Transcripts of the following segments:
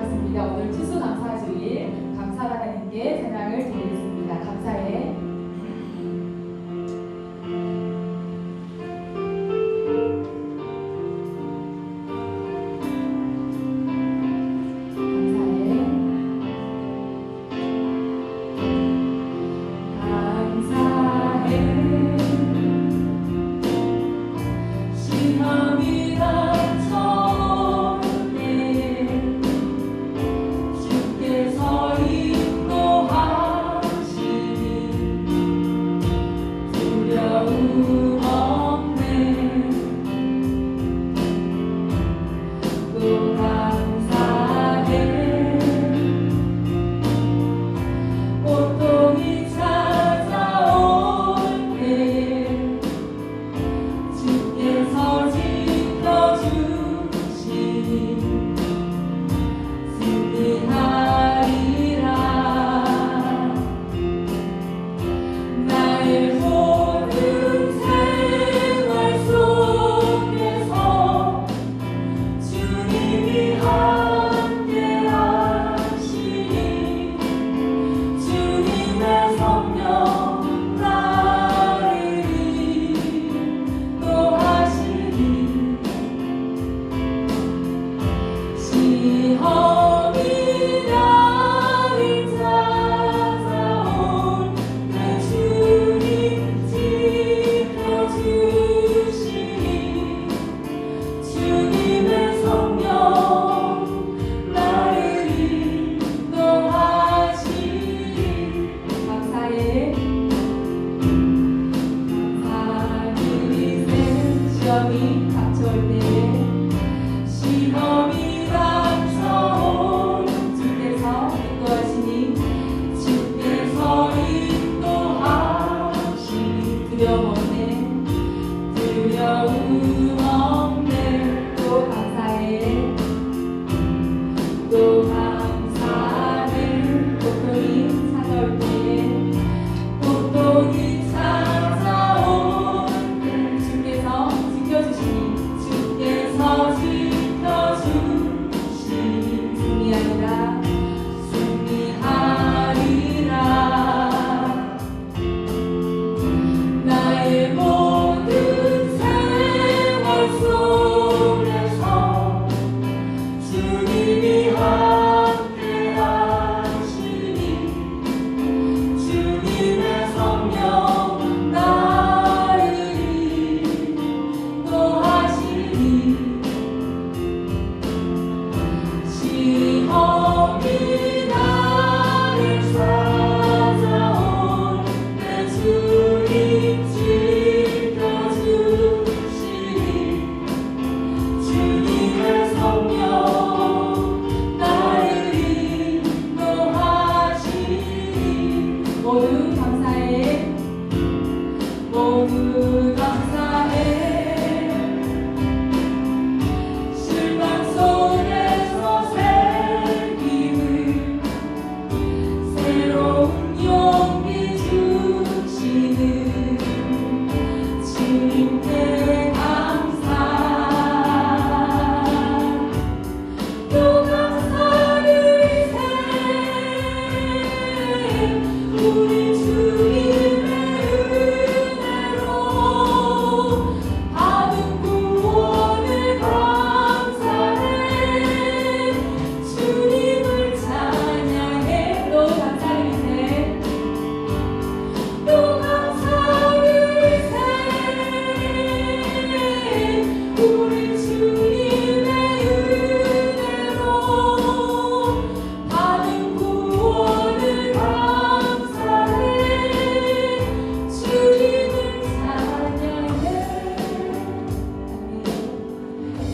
반갑습니다. 오늘 추수감사주일 감사를 하나님께 찬양을 드리겠습니다. 감사해.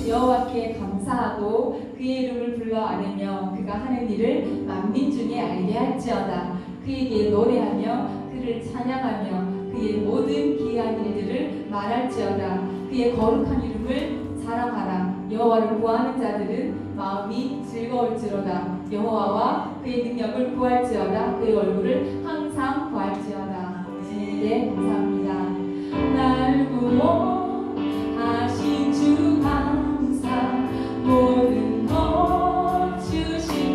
여호와께 감사하고 그의 이름을 불러 아뢰며 그가 하는 일을 만민 중에 알게 할지어다. 그에게 노래하며 그를 찬양하며 그의 모든 기이한 일들을 말할지어다. 그의 거룩한 이름을 자랑하라. 여호와를 구하는 자들은 마음이 즐거울지로다. 여호와와 그의 능력을 구할지어다. 그의 얼굴을 항상 구할지어다. 네, 감사합니다. 날 구원하신 주 감사 모든 것 주신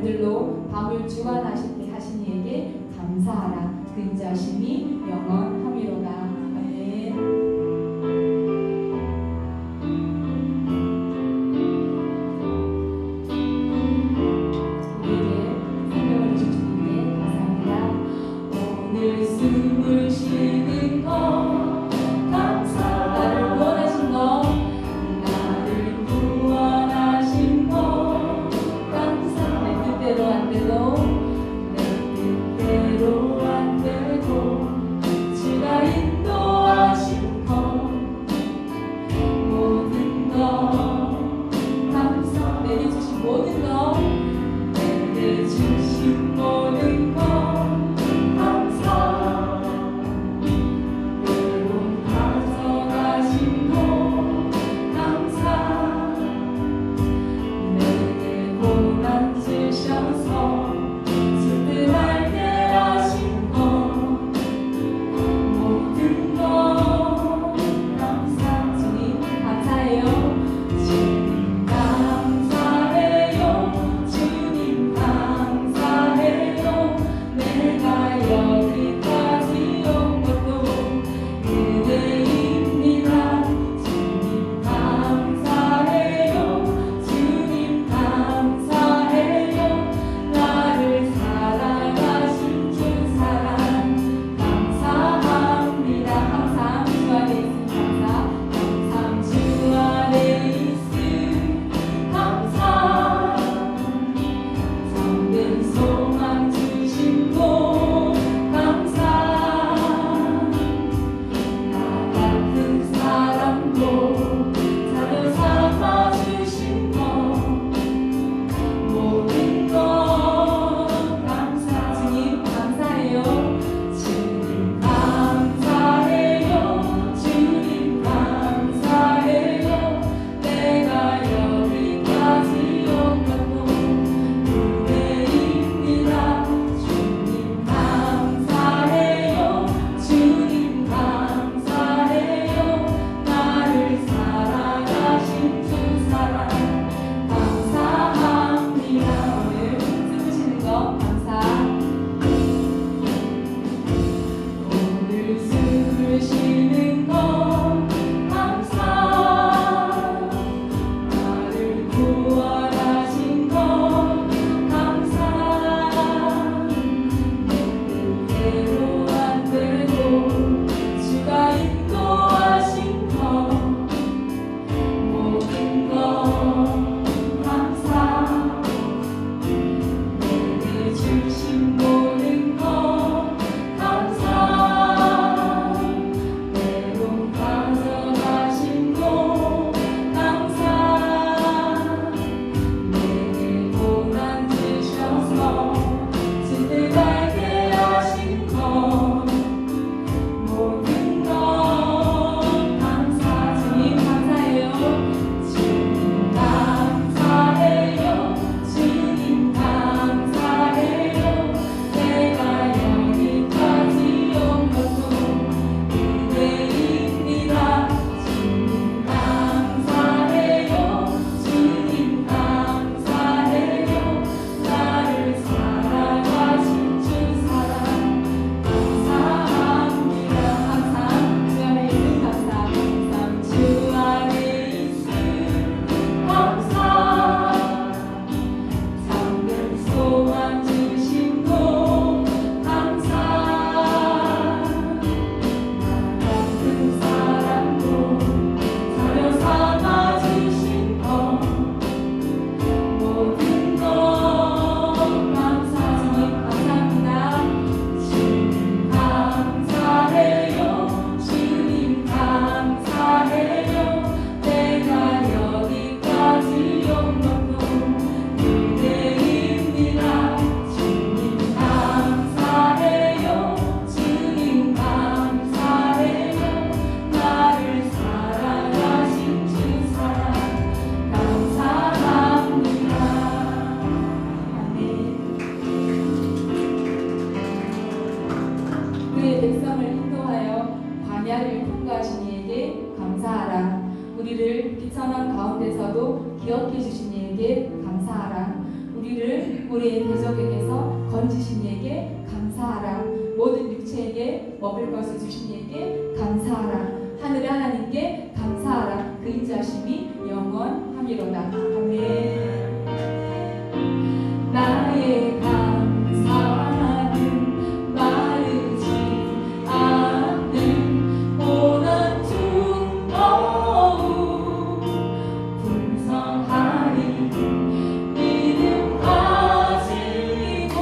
날들로 밤을 주관하신 이에게 감사하라. 그 인자심이 영원함이로다. 아멘. 우리에게 생명을 주신 주님께 감사합니다. 오늘 숨을 쉬는 것 감사. 나를 구원하신 것, 나를 구원하신 것 감사. 내 뜻대로 안 돼도 안 되고 주가 인도하신 것 모든 것 감사. 내게 주신 모든 것, 내게 주신 모든 것 감사. 외로움 가져가신 것 감사. 내게 고난 주셔서 주들 알게 하신 것 모든 것 감사. 주님 감사해요. 주님 감사해요. 주님 감사해요. 내가 여기까지 온 것도 은혜입니다. 주님 감사해요. 주님 감사해요. 나를 사랑하신 주 사랑 감사합니다. 항상 주 안에 있음 감사. 항상 주 안에 있음 감사. 정든 소망 주신 것 감사. 나 같은 사람도 자녀 삼아 주신 것 모든 것 감사. 주님 감사해요. 주님 감사해요. 주님 감사해요. 내가 여기까지 온 것도 은혜입니다. 주님 감사해요. 주님 감사해요. 나를 사랑하신 주 사랑 감사합니다. 오늘 숨으시는 것 감사. 오늘 숨을 쉬는 것 감사. 나를 구원하신 것 감사. 내 뜻대로 안 되고 주가 인도하신 것 모든 것 감사. 내게 주신 모든 것 감사. 외로움 가져가신 것 감사. 내게 고난 주셔서 주들 알게 하신 것 모든 것 감사. 주님 감사해요. 주님 감사해요. 주님 감사해요. 내가 여기까지 온 것도 은혜입니다. 주님 감사해요. 주님 감사해요. 나를 사랑하신 주 사랑 감사합니다. 항상 주 안에 있음 감사. 항상 주 안에 있음 감사. 잠든 소망 주신 것 감사. 나 같은 사람도 자녀 삼아 주신 것 모든 것 감사. 주님 감사합니다. 주님 감사해요. 주님 감사해요. 내가 여기까지 온 것도 은혜입니다. 주님 감사해요. 주님 감사해요. 나를 사랑하신 주 사랑 감사합니다. 아멘. 그의 백성을 인도하여 광야를 통과하신 이에게 감사하라. 우리를 비천한 가운데서도 기억해 주신 이에게 감사하라. 우리를 우리의 대적에게서 건지신 이에게 감사하라. 모든 육체에게 먹을 것을 주신 이에게 감사하라. 하늘의 하나님께 감사하라. 그 인자심이 영원하미로다. 아멘. 나의 감사는 마르지 않는 고난 중더욱 풍성하리. 믿음 가지고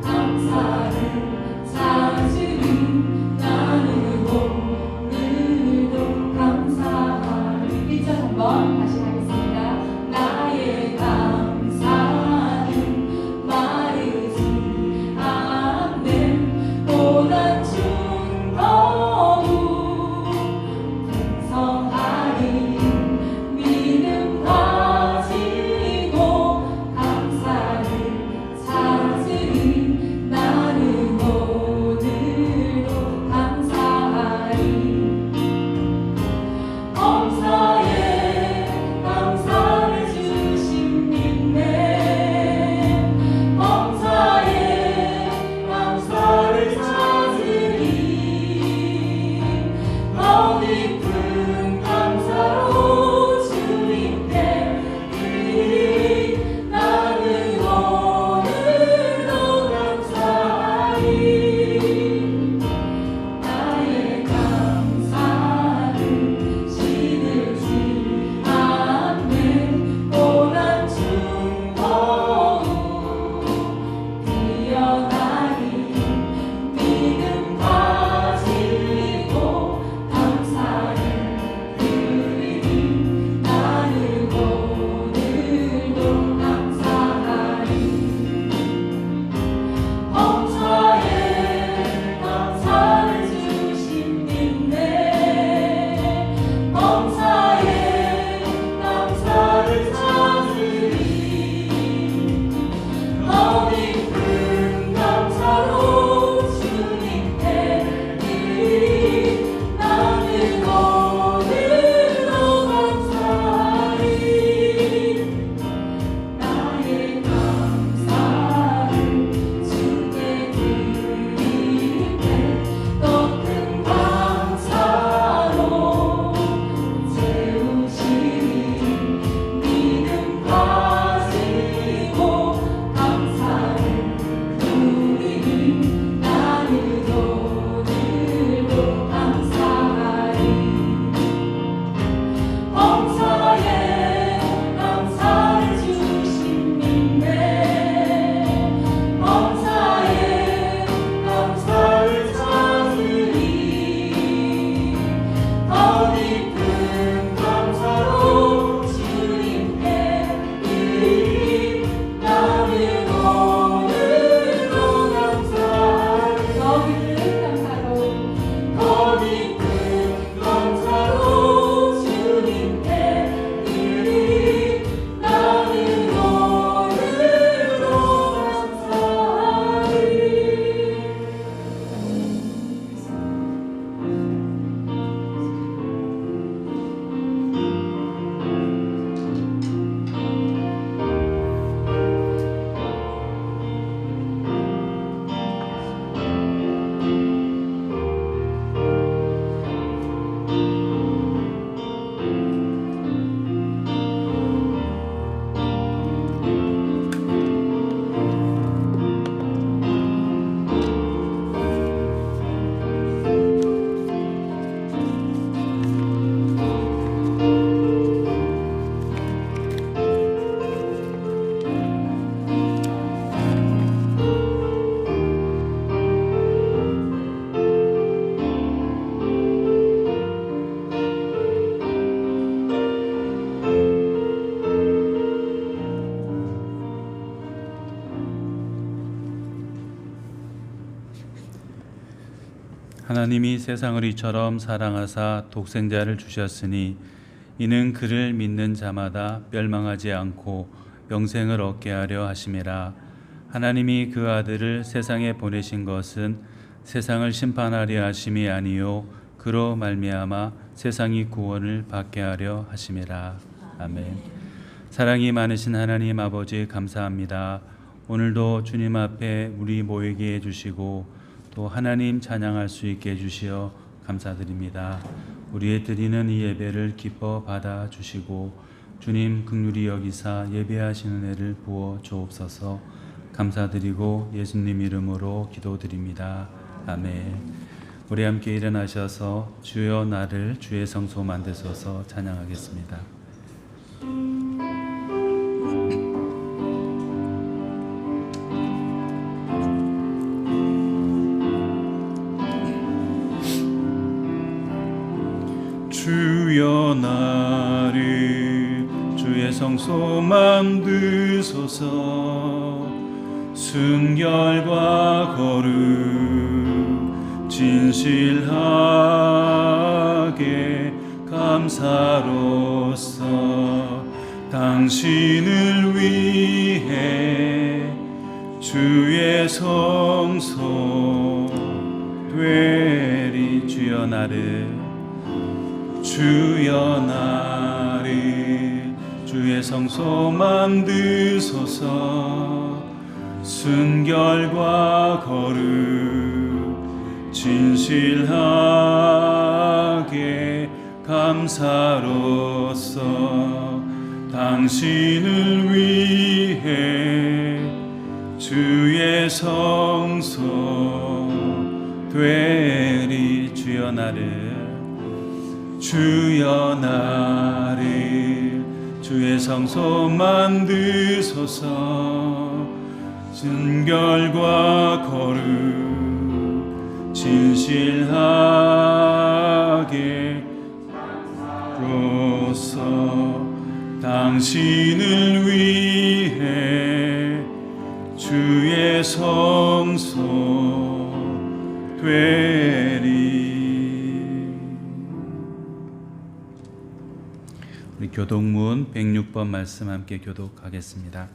감사를 찾으리. 나는 오늘도 감사하리. 1절 한번 다시 하겠습니다. 나의 감사는 마르지 않는 고난 중더욱 풍성하리. 믿음 가지고 감사를 찾으리. 나는 오늘도 감사하리. 범사에 감사를 주신 믿네. 범사에 감사를 찾으리. 더 깊은 감사로 주님께 드리리. 나는 오늘도 감사하리. 나의 감사는 시들지 않는 고난 중더욱 뛰어나리. 믿음 가지고 감사를 드리리. 나는 오늘도 감사하리. 범사에 감사를 주신 믿네. 범사에 감사를 찾으리. 더 깊은 감사로 주님께 드리리. 나는 오늘도 감사하리. 나의 감사를 주께 드릴 때 더 큰 감사로 채우시리. 믿음 가지고 감사를 드리리. 나는 오늘도 감사하리. 범사에 감사를 주신 믿네. 범사에 감사를 찾으리. 더 깊은 감사로 주님께 드리리. 나는 오늘도 감사하리. 더 깊은 감사로 주님께 드리리. 나는 오늘도 감사하리. 하나님이 세상을 이처럼 사랑하사 독생자를 주셨으니 이는 그를 믿는 자마다 멸망하지 않고 영생을 얻게 하려 하심이라. 하나님이 그 아들을 세상에 보내신 것은 세상을 심판하려 하심이 아니요 그로 말미암아 세상이 구원을 받게 하려 하심이라. 아멘. 사랑이 많으신 하나님 아버지 감사합니다. 오늘도 주님 앞에 우리 모이게 해주시고 또 하나님 찬양할 수 있게 해주시어 감사드립니다. 우리의 드리는 이 예배를 기뻐 받아주시고 주님 긍휼히 여기사 예배하시는 은혜를 부어 주옵소서. 감사드리고 예수님 이름으로 기도드립니다. 아멘. 우리 함께 일어나셔서 주여 나를 주의 성소 만드소서 찬양하겠습니다. 주여 나를 주의 성소 만드소서. 순결과 거룩 진실하게 감사로서 당신을 위해 주의 성소 되리. 주여 나를 주의 성소 만드소서. 순결과 거룩 진실하게 감사로서 당신을 위해 주의 성소 되리. 주여 나를 주의 성소 만드소서. 순결과 거룩 진실하게 로서 당신을 위해 주의 성소 되리. 우리 교독문 106번 말씀 함께 교독하겠습니다.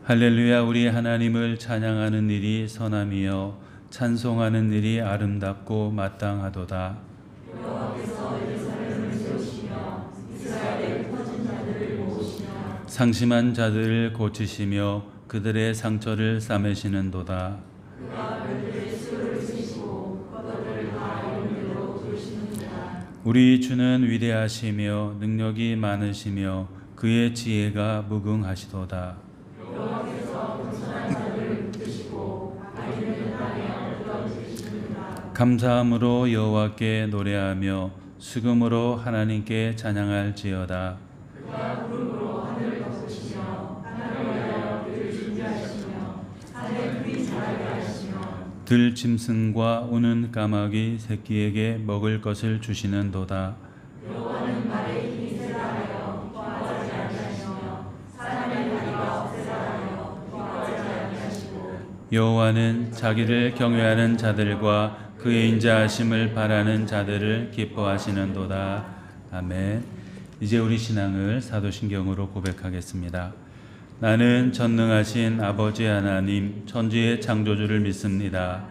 할렐루야. 우리 하나님을 찬양하는 일이 선함이요 찬송하는 일이 아름답고 마땅하도다. 상심한 자들을 고치시며 그들의 상처를 싸매시는도다. 우리 주는 위대하시며 능력이 많으시며 그의 지혜가 무궁하시도다. 감사함으로 여호와께 노래하며 수금으로 하나님께 찬양할지어다. 들짐승과 우는 까마귀 새끼에게 먹을 것을 주시는도다. 여호와는 자기를 경외하는 자들과 그의 인자하심을 바라는 자들을 기뻐하시는도다. 아멘. 이제 우리 신앙을 사도신경으로 고백하겠습니다. 나는 전능하신 아버지 하나님 천지의 창조주를 믿습니다.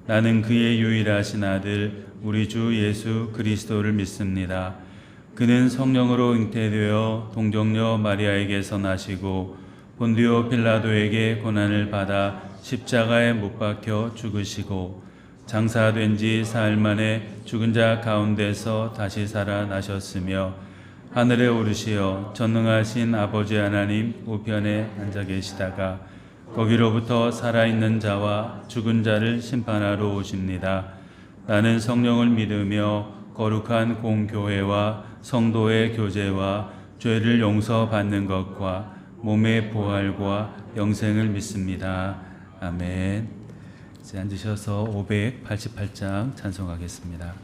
나는 그의 유일하신 아들 우리 주 예수 그리스도를 믿습니다. 그는 성령으로 잉태되어 동정녀 마리아에게서 나시고 본디오 빌라도에게 고난을 받아 십자가에 못 박혀 죽으시고 장사된 지 사흘 만에 죽은 자 가운데서 다시 살아나셨으며 하늘에 오르시어 전능하신 아버지 하나님 우편에 앉아 계시다가 거기로부터 살아있는 자와 죽은 자를 심판하러 오십니다. 나는 성령을 믿으며 거룩한 공교회와 성도의 교제와 죄를 용서받는 것과 몸의 부활과 영생을 믿습니다. 아멘. 이제 앉으셔서 588장 찬송하겠습니다.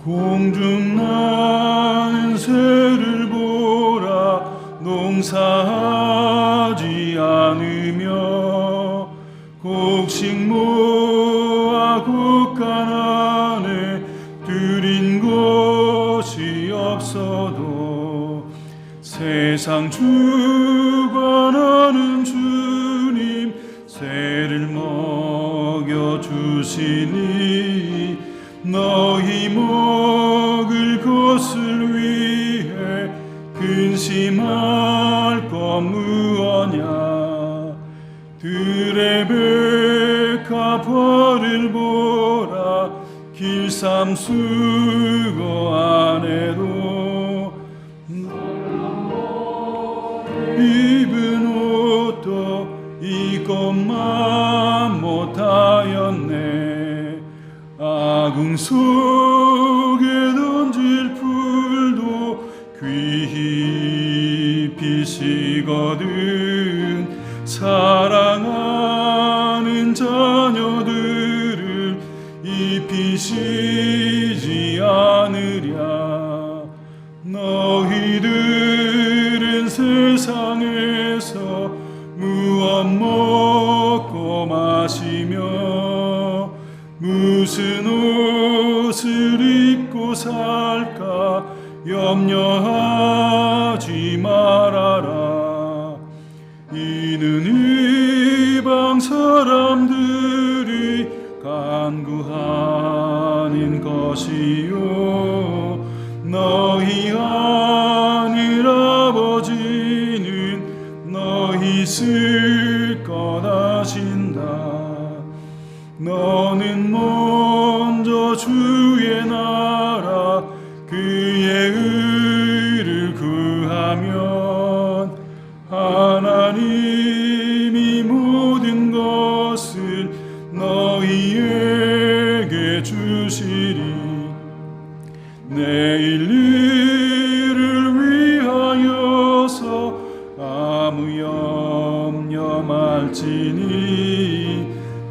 공중 나는 새를 보라. 농사하지 않으며 곡식 모아 유다 곳간 안에 들인 곳이 없어도 세상 주관하는 주님 새를 먹여 주시니 너희 먹을 것을 위해 근심할 것 무엇냐. 들의 백합 벌을 보라. 길삼수거 안에도 입은 옷도 이것만 못하였네. 아궁 속에 던질 풀도 귀히 피시거든. 사랑하는 자녀들을 입히시지 않으랴. 너희들은 세상에서 무엇 먹고 마시며 무슨 옷을 입고 살까 염려하지 말아라. 이는 이방 사람들이 간구하는 것이요 너희 하늘 아버지는 너희 쓸 것 아신다. 너는 먼저 주의 나라 그의 의를 구하면 하나님이 모든 것을 너희에게 주시리. 내일 일을 위하여서 아무 염려 말지니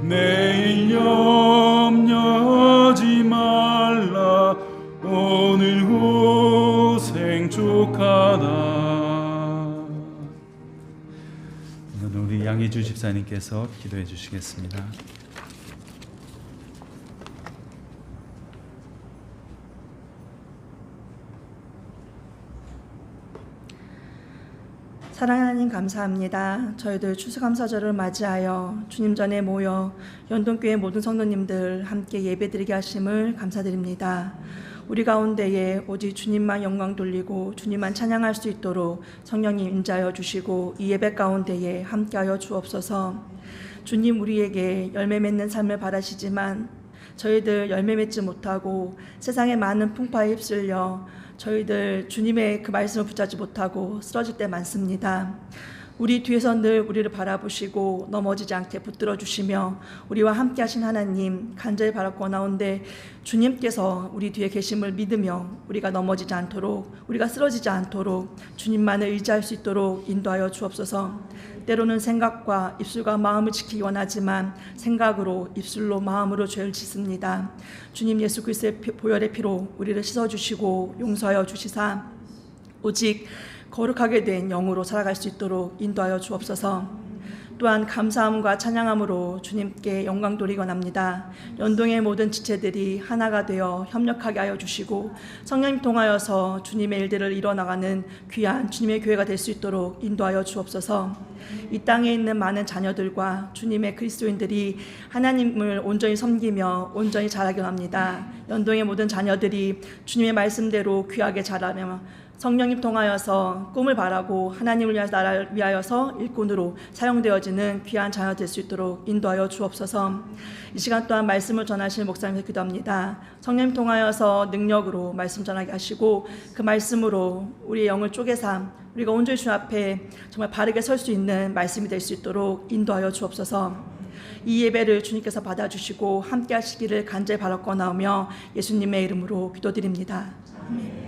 내일 염려하지 말라. 오늘 고생 족하다. 오늘 우리 양희주 집사님께서 기도해 주시겠습니다. 사랑하는 하나님 감사합니다. 저희들 추수감사절을 맞이하여 주님 전에 모여 연동교회 모든 성도님들 함께 예배드리게 하심을 감사드립니다. 우리 가운데에 오직 주님만 영광 돌리고 주님만 찬양할 수 있도록 성령님 임재하여 주시고 이 예배 가운데에 함께하여 주옵소서. 주님 우리에게 열매 맺는 삶을 바라시지만 저희들 열매 맺지 못하고 세상의 많은 풍파에 휩쓸려 저희들 주님의 그 말씀을 붙잡지 못하고 쓰러질 때 많습니다. 우리 뒤에서 늘 우리를 바라보시고 넘어지지 않게 붙들어 주시며 우리와 함께 하신 하나님 간절히 바라고나온데 주님께서 우리 뒤에 계심을 믿으며 우리가 넘어지지 않도록 우리가 쓰러지지 않도록 주님만을 의지할 수 있도록 인도하여 주옵소서. 때로는 생각과 입술과 마음을 지키기 원하지만 생각으로 입술로 마음으로 죄를 짓습니다. 주님 예수 그리스도의 보혈의 피로 우리를 씻어주시고 용서하여 주시사 오직 거룩하게 된 영으로 살아갈 수 있도록 인도하여 주옵소서. 또한 감사함과 찬양함으로 주님께 영광 돌리곤합니다. 연동의 모든 지체들이 하나가 되어 협력하게 하여 주시고 성령님 통하여서 주님의 일들을 이뤄나가는 귀한 주님의 교회가 될 수 있도록 인도하여 주옵소서. 이 땅에 있는 많은 자녀들과 주님의 그리스도인들이 하나님을 온전히 섬기며 온전히 자라게 합니다. 연동의 모든 자녀들이 주님의 말씀대로 귀하게 자라며 성령님 통하여서 꿈을 바라고 하나님을 위하여 나라를 위하여서 일꾼으로 사용되어지는 귀한 자녀 될 수 있도록 인도하여 주옵소서. 이 시간 또한 말씀을 전하실 목사님께 기도합니다. 성령님 통하여서 능력으로 말씀 전하게 하시고 그 말씀으로 우리의 영을 쪼개사 우리가 온전히 주님 앞에 정말 바르게 설 수 있는 말씀이 될 수 있도록 인도하여 주옵소서. 이 예배를 주님께서 받아주시고 함께 하시기를 간절히 바라고나오며 예수님의 이름으로 기도드립니다. 아멘.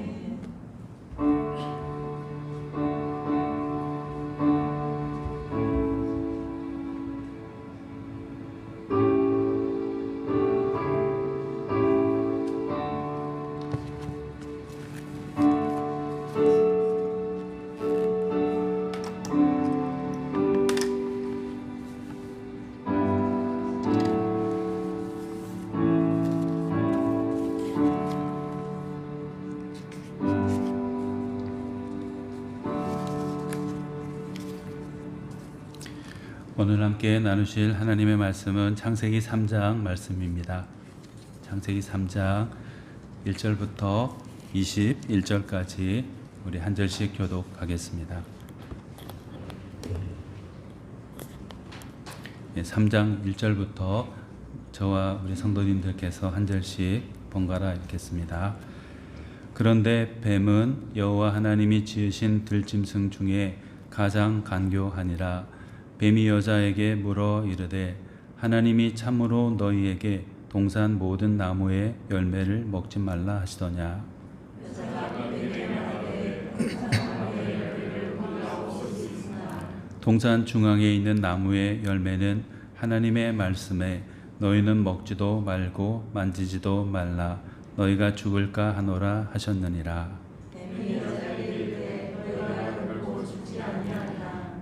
오늘 함께 나누실 하나님의 말씀은 창세기 3장 말씀입니다. 창세기 3장 1절부터 21절까지 우리 한 절씩 교독하겠습니다. 3장 1절부터 저와 우리 성도님들께서 한 절씩 번갈아 읽겠습니다. 그런데 뱀은 여호와 하나님이 지으신 들짐승 중에 가장 간교하니라. 뱀이 여자에게 물어 이르되 하나님이 참으로 너희에게 동산 모든 나무의 열매를 먹지 말라 하시더냐. 동산 중앙에 있는 나무의 열매는 하나님의 말씀에 너희는 먹지도 말고 만지지도 말라 너희가 죽을까 하노라 하셨느니라.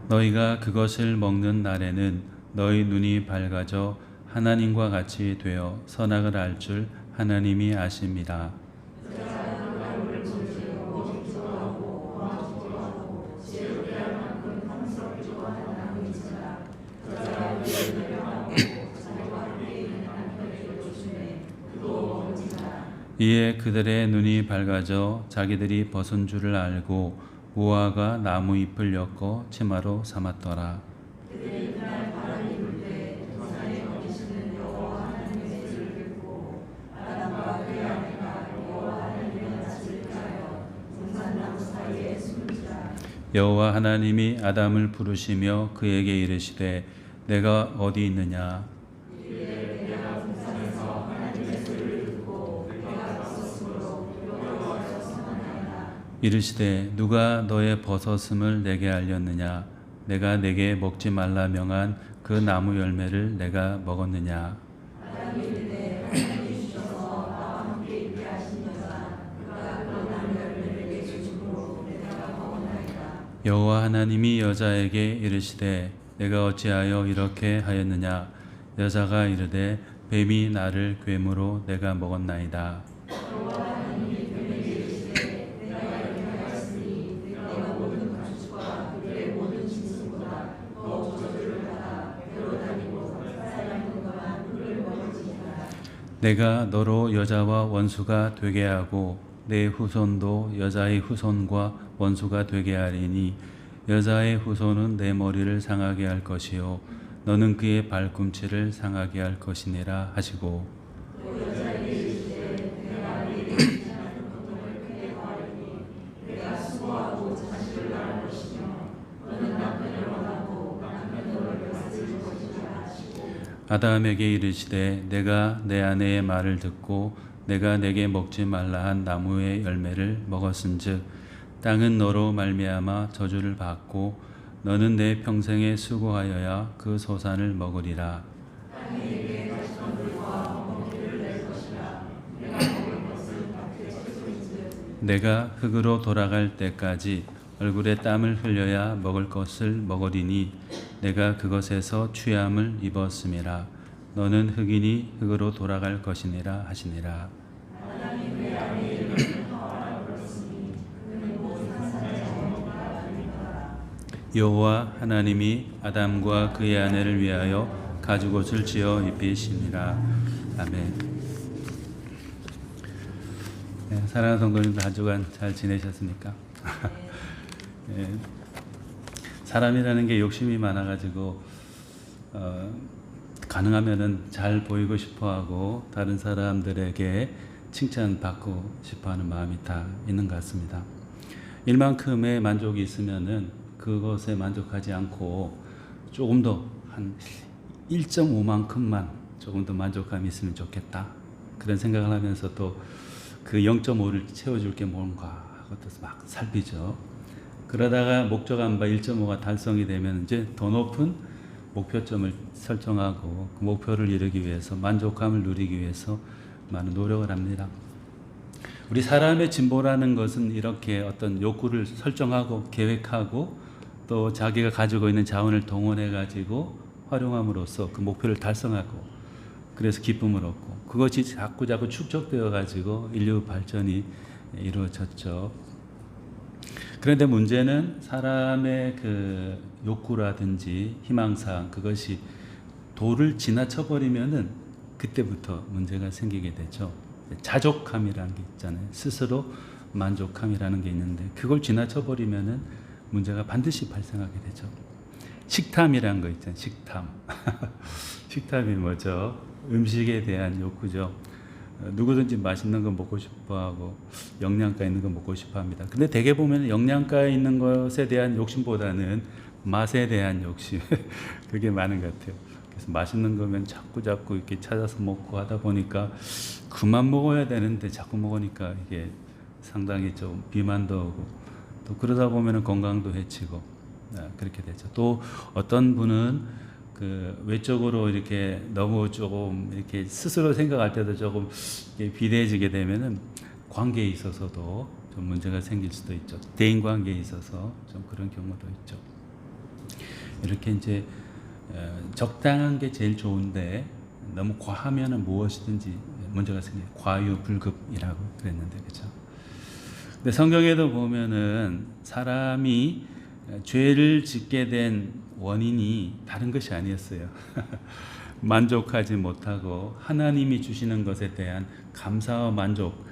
너희가 그것을 먹는 날에는 너희 눈이 밝아져 하나님과 같이 되어 선악을 알 줄 하나님이 아십니다. 이에 그들의 눈이 밝아져 자기들이 벗은 줄을 알고 우화가 나무 잎을 엮어 치마로 삼았더라. 여호와 하나님이 아담을 부르시며 그에게 이르시되 내가 어디 있느냐. 이르시되 누가 너의 벗었음을 내게 알렸느냐. 내가 내게 먹지 말라 명한 그 나무 열매를 내가 먹었느냐. 여호와 하나님이 여자에게 이르시되 내가 어찌하여 이렇게 하였느냐. 여자가 이르되 뱀이 나를 괴무로 내가 먹었나이다. 내가 너로 여자와 원수가 되게 하고 내 후손도 여자의 후손과 원수가 되게 하리니 여자의 후손은 내 머리를 상하게 할 것이요 너는 그의 발꿈치를 상하게 할 것이니라 하시고 아담에게 이르시되 내가 내 아내의 말을 듣고 내가 내게 먹지 말라 한 나무의 열매를 먹었은즉 땅은 너로 말미암아 저주를 받고 너는 내 평생에 수고하여야 그 소산을 먹으리라. 내가 흙으로 돌아갈 때까지 얼굴에 땀을 흘려야 먹을 것을 먹으리니 내가 그것에서 취함을 입었음이라. 너는 흙이니 흙으로 돌아갈 것이니라 하시니라. 여호와 하나님이 아담과 그의 아내를 위하여 가죽옷을 지어 입히시니라. 아멘. 네, 사랑하는 성도님들 한 주간 잘 지내셨습니까? 네. 사람이라는 게 욕심이 많아가지고 가능하면은 잘 보이고 싶어하고 다른 사람들에게 칭찬받고 싶어하는 마음이 다 있는 것 같습니다. 일만큼의 만족이 있으면은 그것에 만족하지 않고 조금 더 한 1.5만큼만 조금 더 만족감이 있으면 좋겠다 그런 생각을 하면서 또 그 0.5를 채워줄 게 뭔가 하고 또 막 살피죠. 그러다가 목적한 바 1.5가 달성이 되면 이제 더 높은 목표점을 설정하고 그 목표를 이루기 위해서 만족감을 누리기 위해서 많은 노력을 합니다. 우리 사람의 진보라는 것은 이렇게 어떤 욕구를 설정하고 계획하고 또 자기가 가지고 있는 자원을 동원해 가지고 활용함으로써 그 목표를 달성하고 그래서 기쁨을 얻고 그것이 자꾸 축적되어 가지고 인류 발전이 이루어졌죠. 그런데 문제는 사람의 그 욕구라든지 희망사항 그것이 도를 지나쳐 버리면은 그때부터 문제가 생기게 되죠. 자족함이라는 게 있잖아요. 스스로 만족함이라는 게 있는데 그걸 지나쳐 버리면은 문제가 반드시 발생하게 되죠. 식탐이라는 거 있잖아요. 식탐. 식탐이 뭐죠? 음식에 대한 욕구죠. 누구든지 맛있는 거 먹고 싶어하고 영양가 있는 거 먹고 싶어합니다. 근데 대개 보면 영양가 있는 것에 대한 욕심보다는 맛에 대한 욕심 그게 많은 것 같아요. 그래서 맛있는 거면 자꾸 이렇게 찾아서 먹고 하다 보니까 그만 먹어야 되는데 자꾸 먹으니까 이게 상당히 좀 비만도 오고 또 그러다 보면 건강도 해치고 그렇게 되죠. 또 어떤 분은 그 외적으로 이렇게 너무 조금 이렇게 스스로 생각할 때도 조금 비대해지게 되면은 관계에 있어서도 좀 문제가 생길 수도 있죠. 대인 관계에 있어서 좀 그런 경우도 있죠. 이렇게 이제 적당한 게 제일 좋은데 너무 과하면은 무엇이든지 문제가 생겨요. 과유불급이라고 그랬는데 그렇죠. 근데 성경에도 보면은 사람이 죄를 짓게 된 원인이 다른 것이 아니었어요. 만족하지 못하고 하나님이 주시는 것에 대한 감사와 만족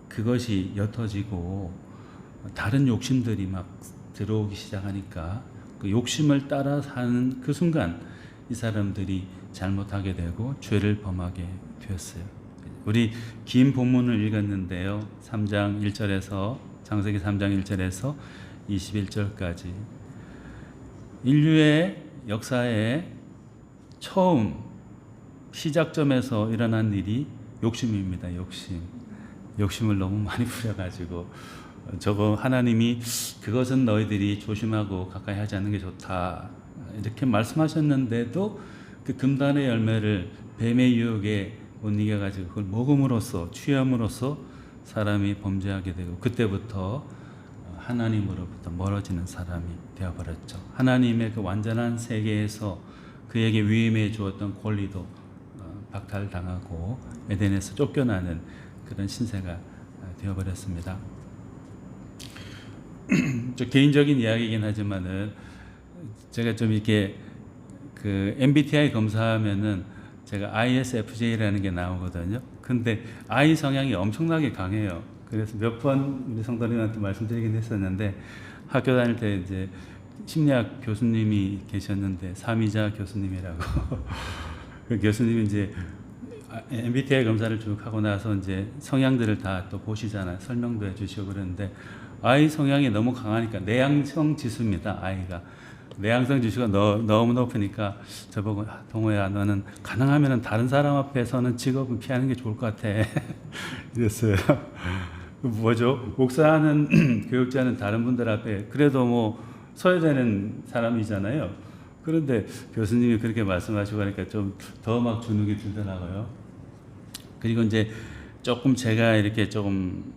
그것이 옅어지고 다른 욕심들이 막 들어오기 시작하니까 그 욕심을 따라 사는 그 순간 이 사람들이 잘못하게 되고 죄를 범하게 되었어요. 우리 긴 본문을 읽었는데요. 3장 1절에서 창세기 3장 1절에서 21절까지 인류의 역사의 처음 시작점에서 일어난 일이 욕심입니다. 욕심을 너무 많이 부려가지고 저거 하나님이 그것은 너희들이 조심하고 가까이 하지 않는 게 좋다 이렇게 말씀하셨는데도 그 금단의 열매를 뱀의 유혹에 못 이겨가지고 그걸 먹음으로써 취함으로써 사람이 범죄하게 되고 그때부터 하나님으로부터 멀어지는 사람이 되어버렸죠. 하나님의 그 완전한 세계에서 그에게 위임해 주었던 권리도 박탈당하고 에덴에서 쫓겨나는 그런 신세가 되어버렸습니다. 저 개인적인 이야기이긴 하지만은 제가 좀 이렇게 그 MBTI 검사하면은 제가 ISFJ라는 게 나오거든요. 근데 I 성향이 엄청나게 강해요. 그래서 몇 번 우리 성도님한테 말씀드리긴 했었는데 학교 다닐 때 이제 심리학 교수님이 계셨는데 삼이자 교수님이라고 그 교수님이 이제 MBTI 검사를 쭉 하고 나서 이제 성향들을 다 또 보시잖아요. 설명도 해주시고 그러는데 I 성향이 너무 강하니까 내향성 지수입니다. I가 내향성 지수가 너무 높으니까 저보고 동호야 너는 가능하면 다른 사람 앞에서는 직업은 피하는 게 좋을 것 같아 이랬어요. 뭐죠? 목사하는 교육자는 다른 분들 앞에 그래도 뭐 서야 되는 사람이잖아요. 그런데 교수님이 그렇게 말씀하시고 하니까 좀 더 막 주눅이 들더라고요. 그리고 이제 조금 제가 이렇게 조금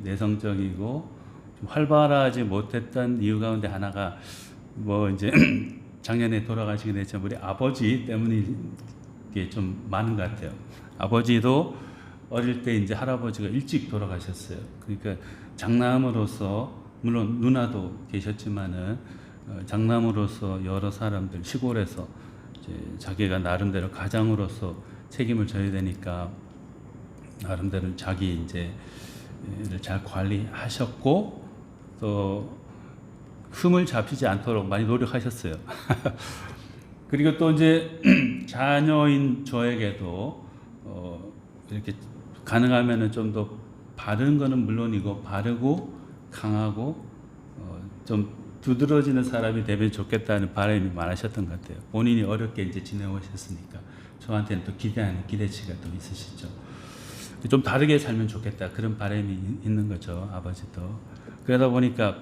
내성적이고 좀 활발하지 못했던 이유 가운데 하나가 뭐 이제 작년에 돌아가시게 됐지만 우리 아버지 때문이 좀 많은 것 같아요. 아버지도 어릴 때 이제 할아버지가 일찍 돌아가셨어요. 그러니까 장남으로서 물론 누나도 계셨지만은 장남으로서 여러 사람들 시골에서 이제 자기가 나름대로 가장으로서 책임을 져야 되니까 나름대로 자기 이제를 잘 관리하셨고 또 흠을 잡히지 않도록 많이 노력하셨어요. 그리고 또 이제 자녀인 저에게도 이렇게 가능하면은 좀 더 바른 거는 물론이고 바르고 강하고 좀 두드러지는 사람이 되면 좋겠다는 바람이 많으셨던 것 같아요. 본인이 어렵게 이제 지내오셨으니까 저한테는 또 기대치가 또 있으시죠. 좀 다르게 살면 좋겠다 그런 바람이 있는 거죠. 아버지도. 그러다 보니까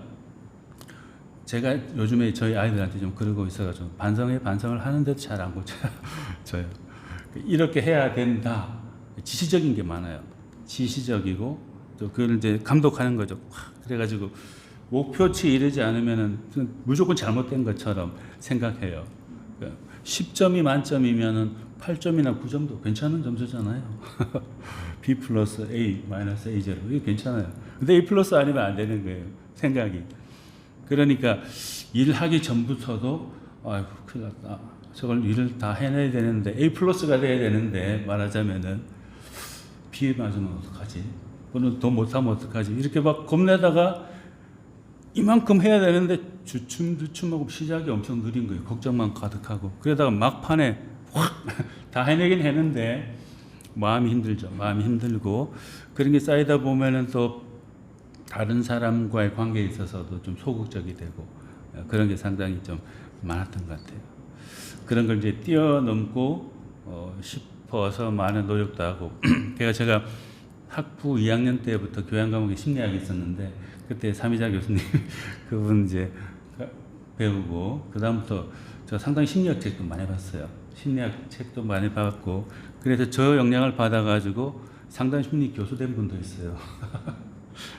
제가 요즘에 저희 아이들한테 좀 그러고 있어가지고 반성을 하는데도 잘 안 고쳐요. 저요. 이렇게 해야 된다. 지시적인 게 많아요. 지시적이고 또 그걸 이제 감독하는 거죠. 그래가지고 목표치에 이르지 않으면은 무조건 잘못된 것처럼 생각해요. 10점이 만점이면은 8점이나 9점도 괜찮은 점수잖아요. B 플러스 A 마이너스 A0 이거 괜찮아요. 근데 A 플러스 아니면 안 되는 거예요. 생각이. 그러니까 일하기 전부터도 아이고 큰일 났다. 저걸 일을 다 해내야 되는데 A 플러스가 돼야 되는데 말하자면은 B에 맞으면 어떡하지? 오늘 더 못하면 어떡하지? 이렇게 막 겁내다가 이만큼 해야 되는데 주춤주춤하고 시작이 엄청 느린 거예요. 걱정만 가득하고. 그러다가 막판에 확 다 해내긴 했는데 마음이 힘들죠. 마음이 힘들고 그런 게 쌓이다 보면은 또 다른 사람과의 관계에 있어서도 좀 소극적이 되고 그런 게 상당히 좀 많았던 것 같아요. 그런 걸 이제 뛰어넘고 싶어서 많은 노력도 하고 제가 학부 2학년 때부터 교양 과목에 심리학이 있었는데 그때 삼이자 교수님 그분 이제 배우고 그 다음부터 저 상당히 심리학 책도 많이 봤어요. 심리학 책도 많이 봤고 그래서 저 영향을 받아가지고 상담 심리 교수 된 분도 있어요.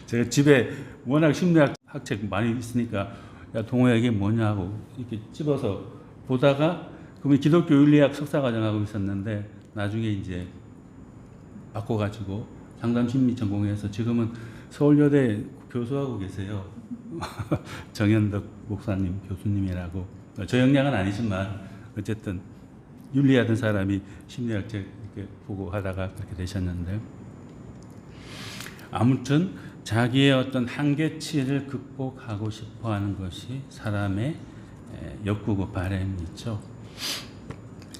제가 집에 워낙 심리학 학책 많이 있으니까 야 동호야 이게 뭐냐고 이렇게 집어서 보다가 그러면 기독교 윤리학 석사과정하고 있었는데 나중에 이제 바꿔가지고 상담 심리 전공해서 지금은 서울여대 교수하고 계세요. 정현덕 목사님 교수님이라고 저 역량은 아니지만 어쨌든 윤리하던 사람이 심리학 책 이렇게 보고 하다가 그렇게 되셨는데 아무튼 자기의 어떤 한계치를 극복하고 싶어하는 것이 사람의 욕구고 바람이 있죠.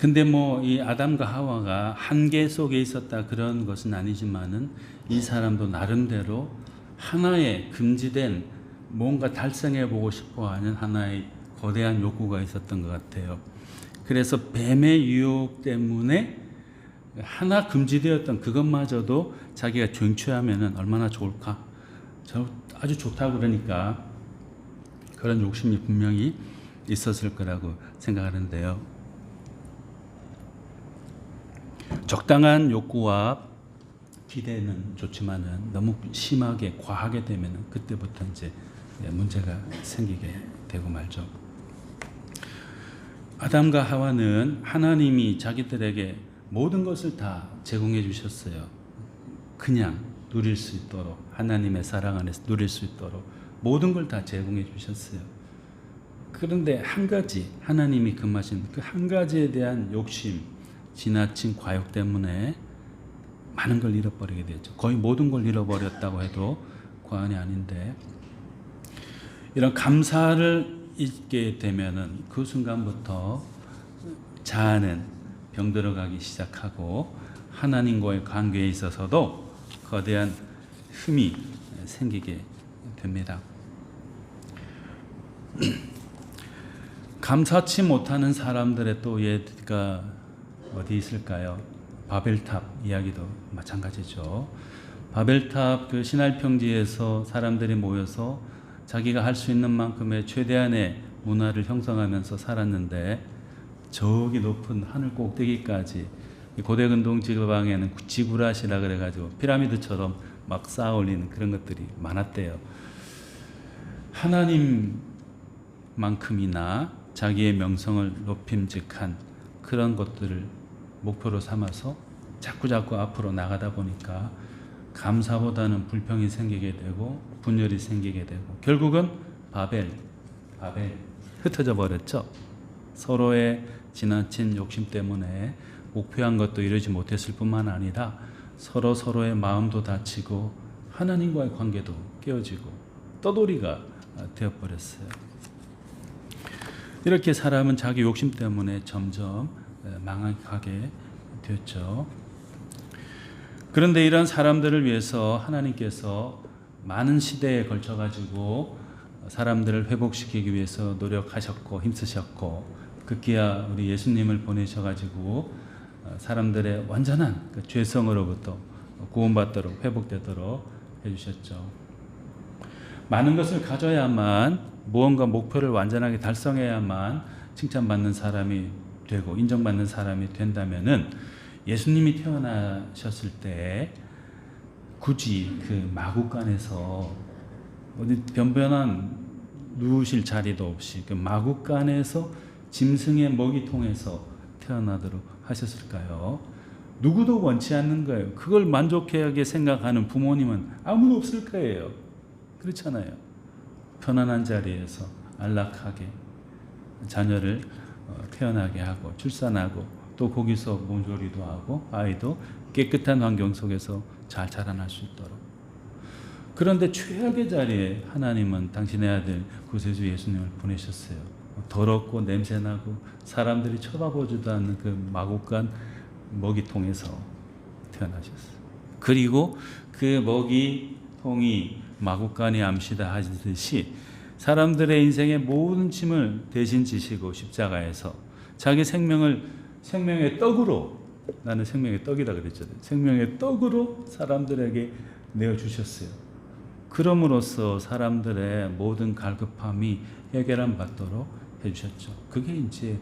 근데 뭐 이 아담과 하와가 한계 속에 있었다 그런 것은 아니지만은 이 사람도 나름대로 하나의 금지된 뭔가 달성해 보고 싶어하는 하나의 거대한 욕구가 있었던 것 같아요. 그래서 뱀의 유혹 때문에 하나 금지되었던 그것마저도 자기가 쟁취하면은 얼마나 좋을까? 저 아주 좋다고 그러니까 그런 욕심이 분명히 있었을 거라고 생각하는데요. 적당한 욕구와 기대는 좋지만은 너무 심하게 과하게 되면은 그때부터 이제 문제가 생기게 되고 말죠. 아담과 하와는 하나님이 자기들에게 모든 것을 다 제공해 주셨어요. 그냥 누릴 수 있도록 하나님의 사랑 안에서 누릴 수 있도록 모든 걸 다 제공해 주셨어요. 그런데 한 가지 하나님이 금하신 그 한 가지에 대한 욕심, 지나친 과욕 때문에 많은 걸 잃어버리게 되죠. 거의 모든 걸 잃어버렸다고 해도 과언이 아닌데 이런 감사를 잊게 되면은 그 순간부터 자아는 병들어가기 시작하고 하나님과의 관계에 있어서도 거대한 흠이 생기게 됩니다. 감사치 못하는 사람들의 또 예가 어디 있을까요? 바벨탑 이야기도 마찬가지죠. 바벨탑 그 신할 평지에서 사람들이 모여서 자기가 할 수 있는 만큼의 최대한의 문화를 형성하면서 살았는데 저기 높은 하늘 꼭대기까지 고대 근동 지방에는 지구라시라 그래가지고 피라미드처럼 막 쌓아 올리는 그런 것들이 많았대요. 하나님만큼이나 자기의 명성을 높임직한 그런 것들을 목표로 삼아서 자꾸자꾸 앞으로 나가다 보니까 감사보다는 불평이 생기게 되고 분열이 생기게 되고 결국은 바벨 흩어져 버렸죠. 서로의 지나친 욕심 때문에 목표한 것도 이루지 못했을 뿐만 아니라 서로의 마음도 다치고 하나님과의 관계도 깨어지고 떠돌이가 되어버렸어요. 이렇게 사람은 자기 욕심 때문에 점점 망하게 되었죠. 그런데 이런 사람들을 위해서 하나님께서 많은 시대에 걸쳐 가지고 사람들을 회복시키기 위해서 노력하셨고 힘쓰셨고 급기야 우리 예수님을 보내셔 가지고 사람들의 완전한 그 죄성으로부터 구원받도록 회복되도록 해주셨죠. 많은 것을 가져야만 무언가 목표를 완전하게 달성해야만 칭찬받는 사람이 되고 인정받는 사람이 된다면은 예수님이 태어나셨을 때 굳이 그 마구간에서 어디 변변한 누우실 자리도 없이 그 마구간에서 짐승의 먹이통에서 태어나도록 하셨을까요? 누구도 원치 않는 거예요. 그걸 만족하게 생각하는 부모님은 아무도 없을 거예요. 그렇잖아요. 편안한 자리에서 안락하게 자녀를 태어나게 하고 출산하고 또 거기서 몸조리도 하고 아이도 깨끗한 환경 속에서 잘 자라날 수 있도록. 그런데 최악의 자리에 하나님은 당신의 아들 구세주 예수님을 보내셨어요. 더럽고 냄새나고 사람들이 쳐다보지도 않는 그 마구간 먹이통에서 태어나셨어요. 그리고 그 먹이통이 마구간이 암시다 하듯이 사람들의 인생의 모든 짐을 대신 지시고 십자가에서 자기 생명의 떡으로, 나는 생명의 떡이다 그랬잖아요. 생명의 떡으로 사람들에게 내어주셨어요. 그럼으로써 사람들의 모든 갈급함이 해결함 받도록 해주셨죠. 그게 이제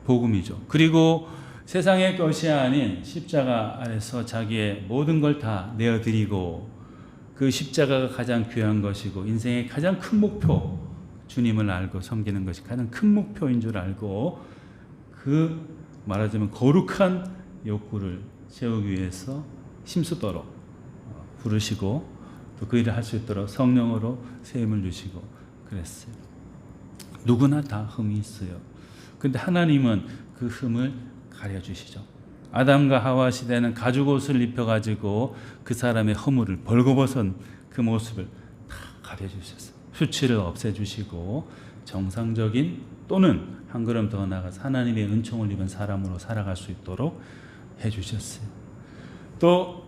복음이죠. 그리고 세상의 것이 아닌 십자가 아래서 자기의 모든 걸 다 내어드리고 그 십자가가 가장 귀한 것이고 인생의 가장 큰 목표, 주님을 알고 섬기는 것이 가장 큰 목표인 줄 알고 그 말하자면 거룩한 욕구를 채우기 위해서 힘쓰도록 부르시고 또 그 일을 할 수 있도록 성령으로 세임을 주시고 그랬어요. 누구나 다 흠이 있어요. 근데 하나님은 그 흠을 가려주시죠. 아담과 하와 시대는 가죽옷을 입혀가지고 그 사람의 허물을 벌거벗은 그 모습을 다 가려주셨어요. 수치를 없애주시고 정상적인 또는 한 걸음 더 나아가서 하나님의 은총을 입은 사람으로 살아갈 수 있도록 해주셨어요. 또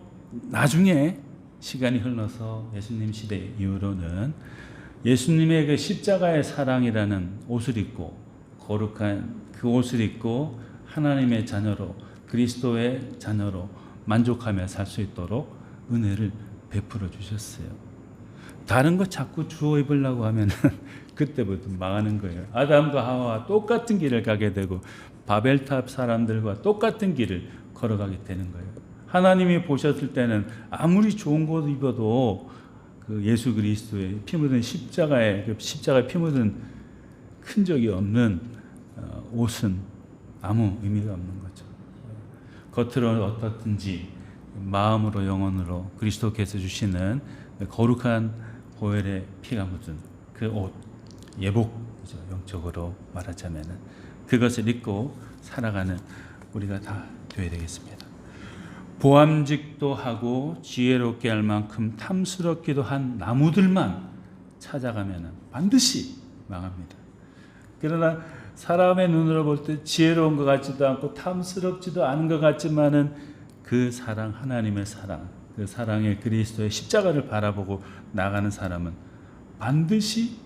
나중에 시간이 흘러서 예수님 시대 이후로는 예수님의 그 십자가의 사랑이라는 옷을 입고 거룩한 그 옷을 입고 하나님의 자녀로 그리스도의 자녀로 만족하며 살 수 있도록 은혜를 베풀어 주셨어요. 다른 거 자꾸 주워 입으려고 하면 그때부터 망하는 거예요. 아담과 하와와 똑같은 길을 가게 되고 바벨탑 사람들과 똑같은 길을 걸어가게 되는 거예요. 하나님이 보셨을 때는 아무리 좋은 옷 입어도 그 예수 그리스도의 피 묻은 십자가에 피 묻은 큰 적이 없는 옷은 아무 의미가 없는 거죠. 겉으로는 어떻든지 마음으로 영혼으로 그리스도께서 주시는 거룩한 보혈의 피가 묻은 그 옷, 예복이죠. 영적으로 말하자면은 그것을 입고 살아가는 우리가 다 되어야 되겠습니다. 보암직도 하고 지혜롭게 할 만큼 탐스럽기도 한 나무들만 찾아가면 반드시 망합니다. 그러나 사람의 눈으로 볼 때 지혜로운 것 같지도 않고 탐스럽지도 않은 것 같지만은 그 사랑, 하나님의 사랑, 그 사랑의 그리스도의 십자가를 바라보고 나가는 사람은 반드시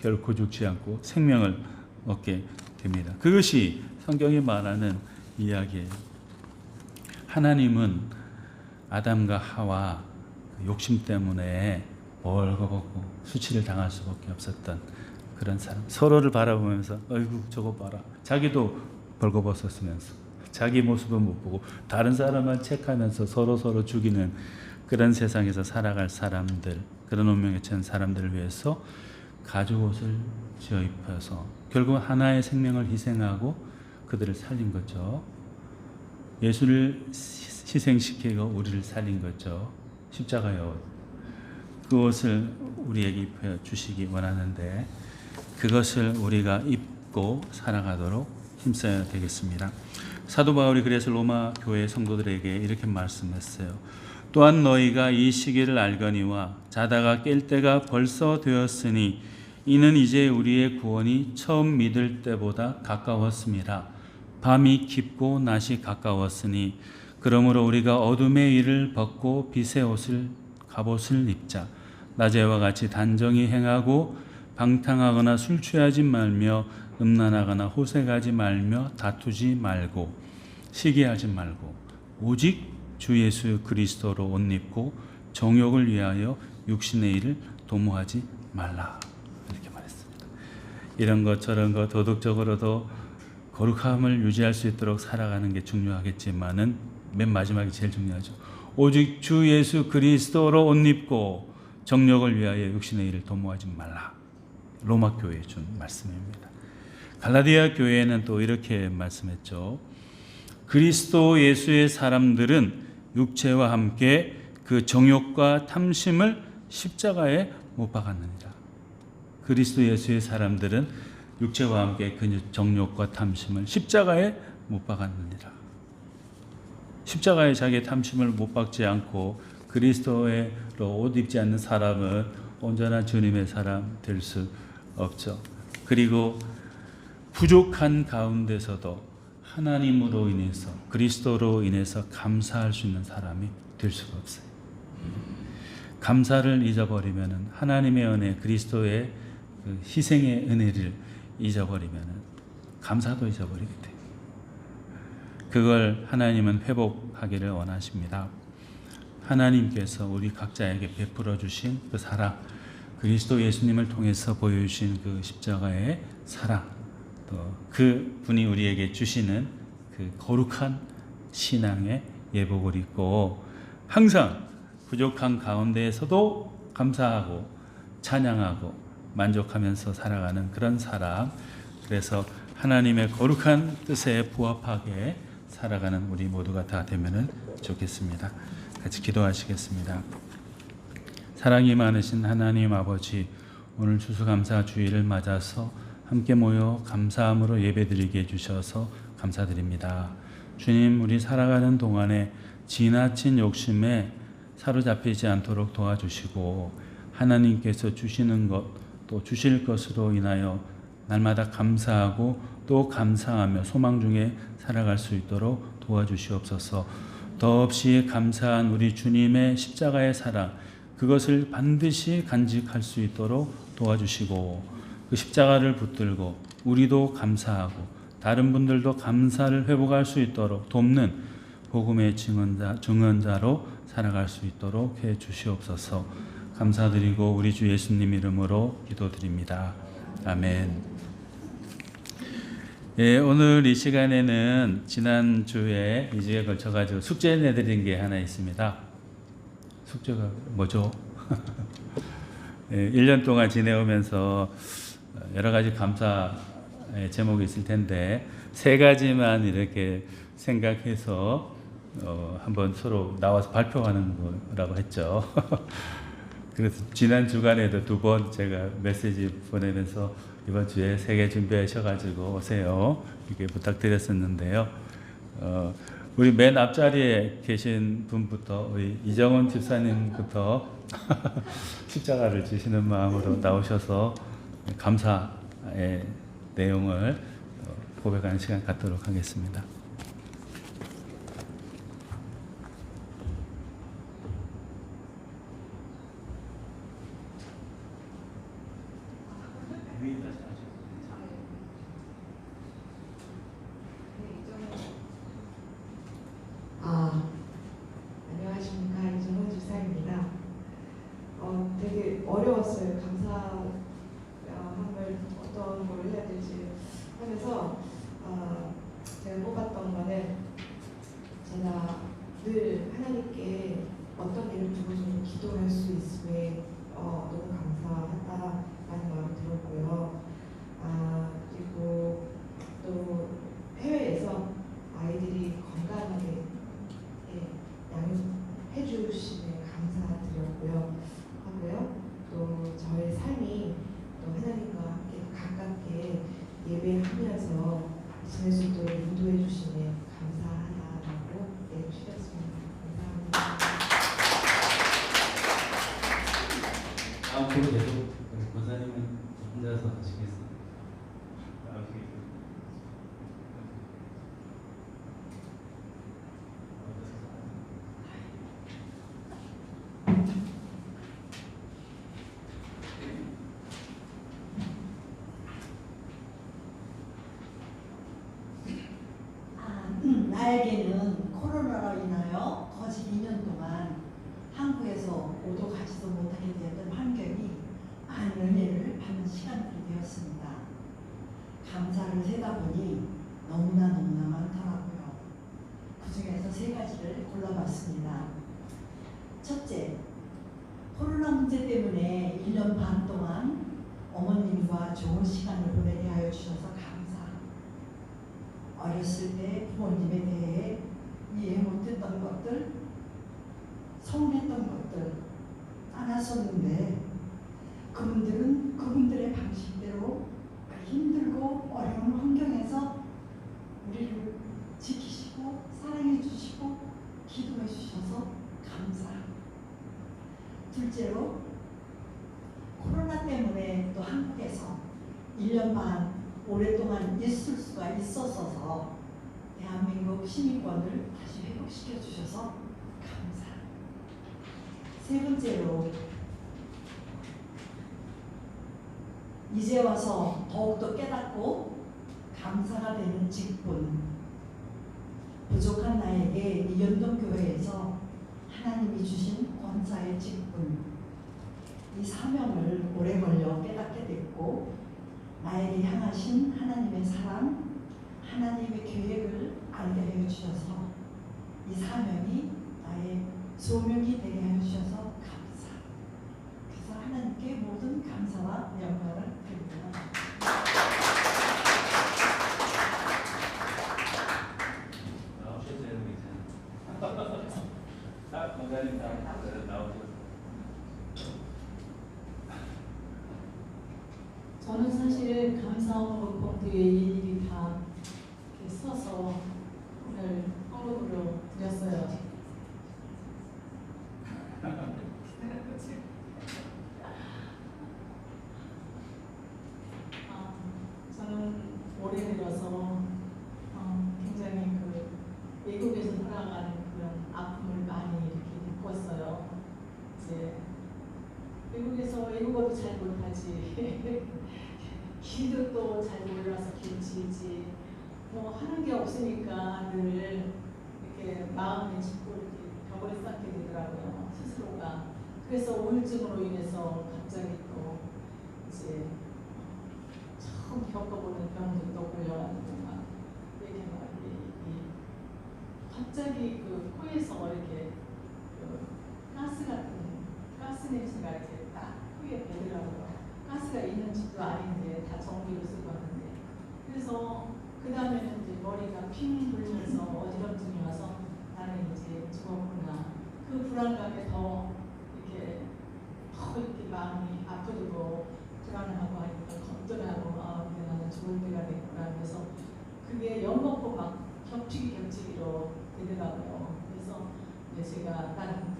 결코 죽지 않고 생명을 얻게 됩니다. 그것이 성경이 말하는 이야기예요. 하나님은 아담과 하와 욕심 때문에 벌거벗고 수치를 당할 수밖에 없었던 그런 사람, 서로를 바라보면서 어이구 저거 봐라, 자기도 벌거벗었으면서 자기 모습은 못 보고 다른 사람만 체크하면서 서로 죽이는 그런 세상에서 살아갈 사람들, 그런 운명에 처한 사람들을 위해서 가죽옷을 지어 입혀서 결국 하나의 생명을 희생하고 그들을 살린 거죠. 예수를 희생시키고 우리를 살린 거죠. 십자가의 옷. 그 옷을 우리에게 입혀 주시기 원하는데 그것을 우리가 입고 살아가도록 힘써야 되겠습니다. 사도 바울이 그래서 로마 교회 성도들에게 이렇게 말씀했어요. 또한 너희가 이 시기를 알거니와 자다가 깰 때가 벌써 되었으니 이는 이제 우리의 구원이 처음 믿을 때보다 가까웠음이라. 밤이 깊고 낮이 가까웠으니 그러므로 우리가 어둠의 일을 벗고 빛의 옷을 갑옷을 입자. 낮에와 같이 단정히 행하고 방탕하거나 술 취하지 말며 음란하거나 호색하지 말며 다투지 말고 시기하지 말고 오직 주 예수 그리스도로 옷 입고 정욕을 위하여 육신의 일을 도모하지 말라. 이렇게 말했습니다. 이런 것 저런 것 도덕적으로도 거룩함을 유지할 수 있도록 살아가는 게 중요하겠지만은 맨 마지막이 제일 중요하죠. 오직 주 예수 그리스도로 옷 입고 정욕을 위하여 육신의 일을 도모하지 말라. 로마 교회에 준 말씀입니다. 갈라디아 교회는 또 이렇게 말씀했죠. 그리스도 예수의 사람들은 육체와 함께 그 정욕과 탐심을 십자가에 못 박았느니라. 그리스도 예수의 사람들은 육체와 함께 그 정욕과 탐심을 십자가에 못 박았느니라. 십자가에 자기의 탐심을 못 박지 않고 그리스도로 옷 입지 않는 사람은 온전한 주님의 사람 될 수 없죠. 그리고 부족한 가운데서도 하나님으로 인해서 그리스도로 인해서 감사할 수 있는 사람이 될 수가 없어요. 감사를 잊어버리면 하나님의 은혜, 그리스도의 그 희생의 은혜를 잊어버리면 감사도 잊어버리게 돼요. 그걸 하나님은 회복하기를 원하십니다. 하나님께서 우리 각자에게 베풀어 주신 그 사랑, 그리스도 예수님을 통해서 보여주신 그 십자가의 사랑, 또 그 분이 우리에게 주시는 그 거룩한 신앙의 예복을 입고 항상 부족한 가운데에서도 감사하고 찬양하고 만족하면서 살아가는 그런 사람, 그래서 하나님의 거룩한 뜻에 부합하게 살아가는 우리 모두가 다 되면 좋겠습니다. 같이 기도하시겠습니다. 사랑이 많으신 하나님 아버지, 오늘 추수감사 주일을 맞아서 함께 모여 감사함으로 예배드리게 해주셔서 감사드립니다. 주님, 우리 살아가는 동안에 지나친 욕심에 사로잡히지 않도록 도와주시고 하나님께서 주시는 것, 또 주실 것으로 인하여 날마다 감사하고 또 감사하며 소망 중에 살아갈 수 있도록 도와주시옵소서. 더없이 감사한 우리 주님의 십자가의 사랑, 그것을 반드시 간직할 수 있도록 도와주시고 그 십자가를 붙들고 우리도 감사하고 다른 분들도 감사를 회복할 수 있도록 돕는 복음의 증언자로 살아갈 수 있도록 해 주시옵소서. 감사드리고 우리 주 예수님 이름으로 기도드립니다. 아멘. 예, 오늘 이 시간에는 지난주에 이 주에 걸쳐가지고 숙제 내드린 게 하나 있습니다. 숙제가 뭐죠? 예, 1년 동안 지내오면서 여러 가지 감사의 제목이 있을 텐데 3가지만 이렇게 생각해서 한번 서로 나와서 발표하는 거라고 했죠. 그래서 지난 주간에도 2번 제가 메시지 보내면서 이번 주에 3개 준비하셔가지고 오세요 이렇게 부탁드렸었는데요. 우리 맨 앞자리에 계신 분부터 우리 이정원 집사님부터 십자가를 지시는 마음으로 나오셔서 감사의 내용을 고백하는 시간 갖도록 하겠습니다. 안녕하십니까, 이정원 집사입니다. 되게 어려웠어요. 감사함을 어떤 걸 해야 될지 하면서 제가 뽑았던 거는 제가 늘 하나님께 어떤 일을 두고서도 기도할 수 있음에 너무 감사하다라는 마음이 들었고요. 그리고 또 해외에서 아이들이 건강하게 양육해 주시네 감사드렸고요. 또 저의 삶이 또 하나님과 함께 가깝게 예배하면서 지낼 수 있도록 인도해 주시네 감사하다라고 내주셨습니다. 감사합니다. 다음 주로 계속 권사님은 혼자서 하시겠어요? 나에게는 코로나로 인하여 거짓 2년 동안 한국에서 오도 가지도 못하게 되었던 환경이 많은 은혜를 받는 시간들이 되었습니다. 감사를 세다 보니 너무나 많더라고요. 그 중에서 3가지를 골라봤습니다. 첫째, 코로나 문제 때문에 1년 반 동안 어머님과 좋은 시간을 보내게 하여 주셔서 감사. 어렸을 때 부모님에 대해 이해 못했던 것들, 서운했던 것들 많았었는데 그분들은 그분들의 방식대로 힘들고 어려운 환경에서 우리를 지키시고 사랑해 주시고 기도해 주셔서 감사합니다. 둘째로 코로나 때문에 또 한국에서 1년 반 오랫동안 있을 수가 있었어서 대한민국 시민권을 다시 회복시켜 주셔서 감사합니다. 세 번째로 이제 와서 더욱더 깨닫고 감사가 되는 직분, 부족한 나에게 이 연동교회에서 하나님이 주신 권사의 직분, 이 사명을 오래 걸려 깨닫게 됐고 나에게 향하신 하나님의 사랑, 하나님의 계획을 알게 해 주셔서 이 사명이 나의 소명이 되게 해 주셔서 감사. 그래서 하나님께 모든 감사와 영광을 드립니다. 나오셨어요, 이제. 딱 원장님 다 나오셨어요. 저는 사실 감사원목 뒤에 이 일이 다 이렇게 써서 오늘 헌금으로 드렸어요. 저는 올해 들어서 굉장히 그 외국에서 살아가는 그런 아픔을 많이 이렇게 느꼈어요. 이제 외국에서 외국어도 잘 못하지. 길도 또 잘 몰라서 길치지 뭐 하는 게 없으니까 늘 이렇게 마음에 짚고 이렇게 벽을 쌓게 되더라고요, 스스로가. 그래서 우울증으로 인해서 갑자기 또 이제 처음 겪어보는 병도 또 걸려가지고 막 이렇게 막 갑자기 그 코에서 이렇게 그 가스 냄새가 이렇게 딱 코에 배더라고요. 가스가 있는 집도 아닌데 다 전기로 쓰고 하는데 그래서 그 다음에는 이제 머리가 핑 돌면서 어지럼증이 와서 나는 이제 죽었구나. 그 불안감에 더 이렇게 마음이 아프고 불안하고 하니까 걱정하고 이제 나는 죽을 때가 됐구나. 그래서 그게 연거푸 막 겹치기로 되더라고요. 그래서 이제 제가 다른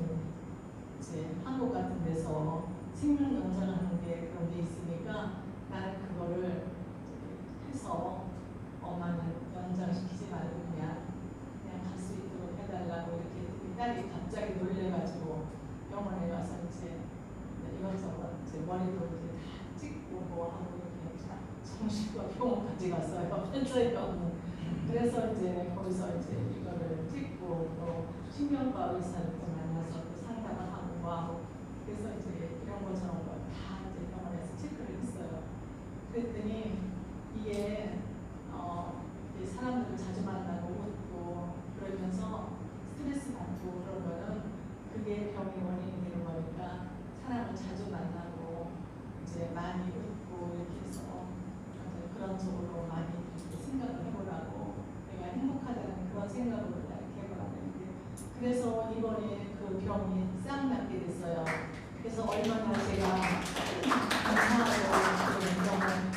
이제 한국 같은 데서 생명 연장하는 게 그런 게 있으니까 나는 그거를 해서 엄마는 연장시키지 말고 그냥 갈 수 있도록 해달라고 이렇게 딸이 갑자기 놀래가지고 병원에 와서 이제 이것저것 이제 머리도 이렇게 다 찍고 뭐 하고 이렇게 정신과 병원까지 갔어요. 현서병원. 그래서 이제 거기서 이제 이거를 찍고 또 신경과 의사를 또 만나서 또 상담을 하고 뭐 하고 그래서 이제 이런 거 저런 거 다 이제 병원에서 체크를 했어요. 그랬더니 이게 사람들을 자주 만나고 웃고 그러면서 스트레스 받고 그러면은 그게 병의 원인이 되는 거니까 사람을 자주 만나고 이제 많이 웃고 이렇게 해서 그런 쪽으로 많이 생각을 해보라고 내가 행복하다는 그런 생각으로 이렇게 해보라고 했는데 그래서 이번에 그 병이 싹 낫게 됐어요. 그래서 얼마나 제가 감사하고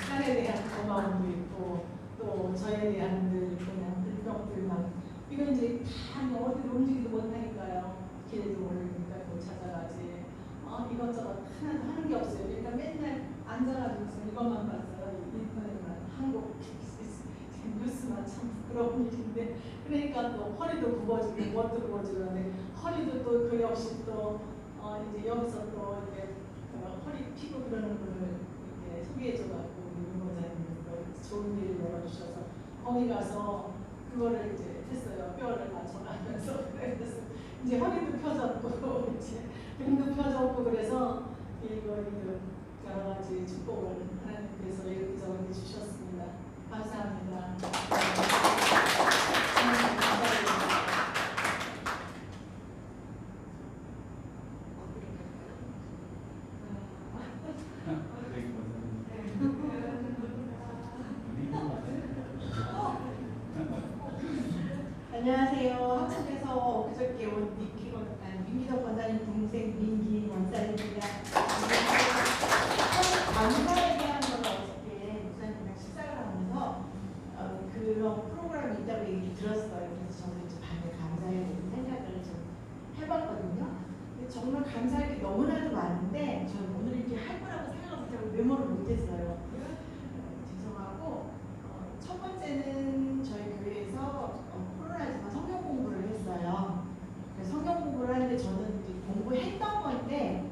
딸에 대한 고마움도 있고 또 저에 대한 그냥 불평들만 이건 이제 다 어디로 움직이도 못하니까요. 길도 모르니까 또 찾아가지 이것저것 하나도 하는 게 없어요. 그러니까 맨날 앉아가지고 이것만 봤어요. 인터넷만 한국 뉴스만 참 부끄러운 일인데 그러니까 또 허리도 굽어지고 무엇도 굽어지는데 허리도 또 그 역시 또 이제 여기서 또 이렇게 허리 피고 그러는 분을 이렇게 소개해줘갖고 유모자님도 좋은 일을 열어주셔서 거기 가서 그거를 이제 했어요. 뼈를 맞춰가면서 그래서 이제 허리도 펴졌고 이제 등도 펴졌고 그래서 이거 여러 가지 축복을 하나님께서 이렇게 주셨습니다. 감사합니다. 어저께 온 니키 민기덕 권사님 동생 민기 원사님입니다. 감사에 대한 걸 어저께 목사님이랑 식사를 하면서 그런 프로그램이 있다고 얘기 들었어요. 그래서 저도 이제 밤에 감사에 대한 생각을 좀 해봤거든요. 근데 정말 감사할 게 너무나도 많은데 저는 오늘 이렇게 할 거라고 생각해서 제가 메모를 못했어요. 죄송하고 첫 번째는 저희 교회에서 코로나지만 성경 공부를 했어요. 그래서 성경 공부를 하는데 저는 이제 공부했던 건데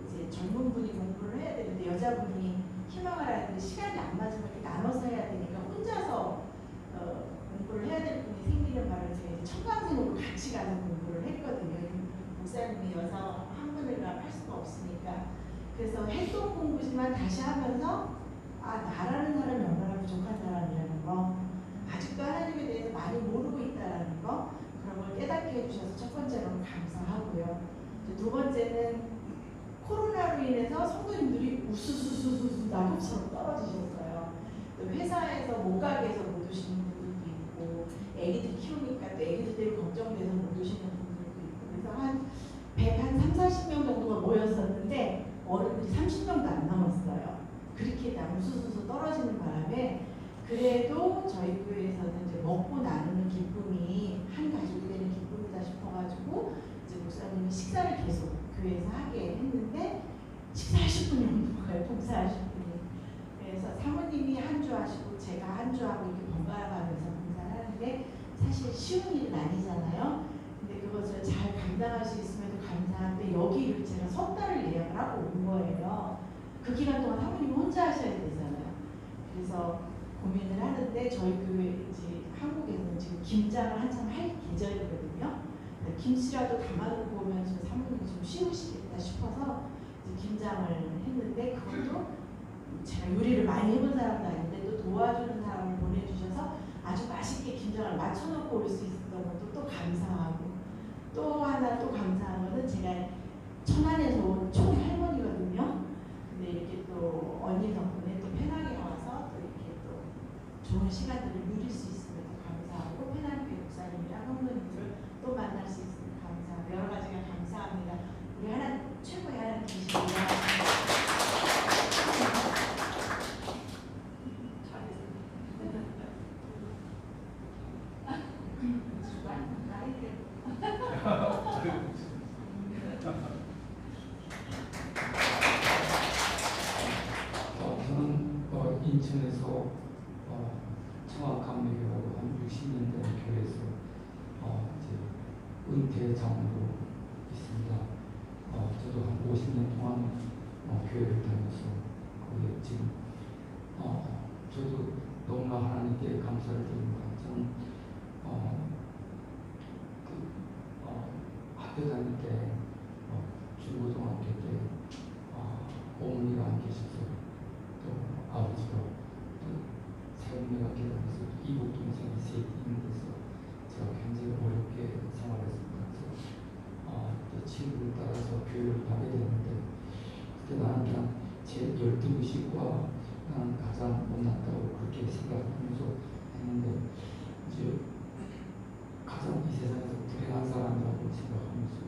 이제 젊은 분이 공부를 해야 되는데 여자분이 희망을 하는데 시간이 안 맞으면 이렇게 나눠서 해야 되니까 혼자서 공부를 해야 될 분이 생기는 바람에 제가 이제 청강생으로 같이 가는 공부를 했거든요. 목사님이 여자 한 분을 할 수가 없으니까. 그래서 했던 공부지만 다시 하면서 나라는 사람이 얼마나 부족한 사람이라는 거, 아직도 하나님에 대해서 많이 모르고 있다는 거, 그런 걸 깨닫게 해주셔서 첫 번째로는 감사하고요. 두 번째는 코로나로 인해서 성도님들이 우수수수수 낙엽처럼 떨어지셨어요. 또 회사에서 못 가게 해서 못 오시는 분들도 있고, 애기들 키우니까 또 애기들 때문에 걱정돼서 못 오시는 분들도 있고, 그래서 한 30-40명 정도가 모였었는데 어른들이 30명도 안 남았어요. 그렇게 우수수수 떨어지는 바람에 그래도 저희 교회에서는 이제 먹고 나누는 기쁨이 한 가족이 되는 기쁨이다 싶어가지고 이제 목사님이 식사를 계속 교회에서 하게 했는데 식사하실 분이 없는 거예요. 봉사하실 분이. 그래서 사모님이 한 주 하시고 제가 한 주 하고 이렇게 번갈아가면서 봉사를 하는데 사실 쉬운 일은 아니잖아요. 근데 그것을 잘 감당할 수 있음에도 감사한데 여기를 제가 석 달을 예약을 하고 온 거예요. 그 기간 동안 사모님이 혼자 하셔야 되잖아요. 그래서 고민을 하는데 저희 교회 이제 한국에서는 지금 김장을 한참 할 계절이거든요. 김치라도 담아놓고 오면 좀 사모님이 좀 쉬우시겠다 싶어서 이제 김장을 했는데 그것도 제가 요리를 많이 해본 사람도 아닌데 또 도와주는 사람을 보내주셔서 아주 맛있게 김장을 맞춰놓고 올 수 있었던 것도 또 감사하고, 또 하나 또 감사한 거는 제가 천안에서 온 총할머니거든요. 근데 이렇게 또 언니 덕분에 또 페낭에 와서 또 이렇게 또 좋은 시간들을 누릴 수 있음에도 감사하고, 페낭교회 목사님이랑 성도님들을 또 만날 수 있으면 감사하고, 여러 가지가 감사합니다. 우리 하나님 최고의 하나님 계십니다. 저는 인천에서 청학감리교라고 한 60년 된 교회에서 이제 은퇴장으로 있습니다. 저도 한 50년 동안 교회를 다녀서 거기에 지금 저도 너무나 하나님께 감사를 드립니다. 저는 학교 다닐 때 중고등학교 때 어머니가 안 계셔서 또 아버지가 또 세운매가 결혼해서 이복 동생이 셋 있는 데서 제가 굉장히 어렵게 생활했습니다. 그래서 또 친구를 따라서 교회를 가게 됐는데 그때 나는 그냥 제 12식과 나는 가장 못났다고 그렇게 생각하면서 했는데 이제 가장 이 세상에서 불행한 사람이라고 생각하면서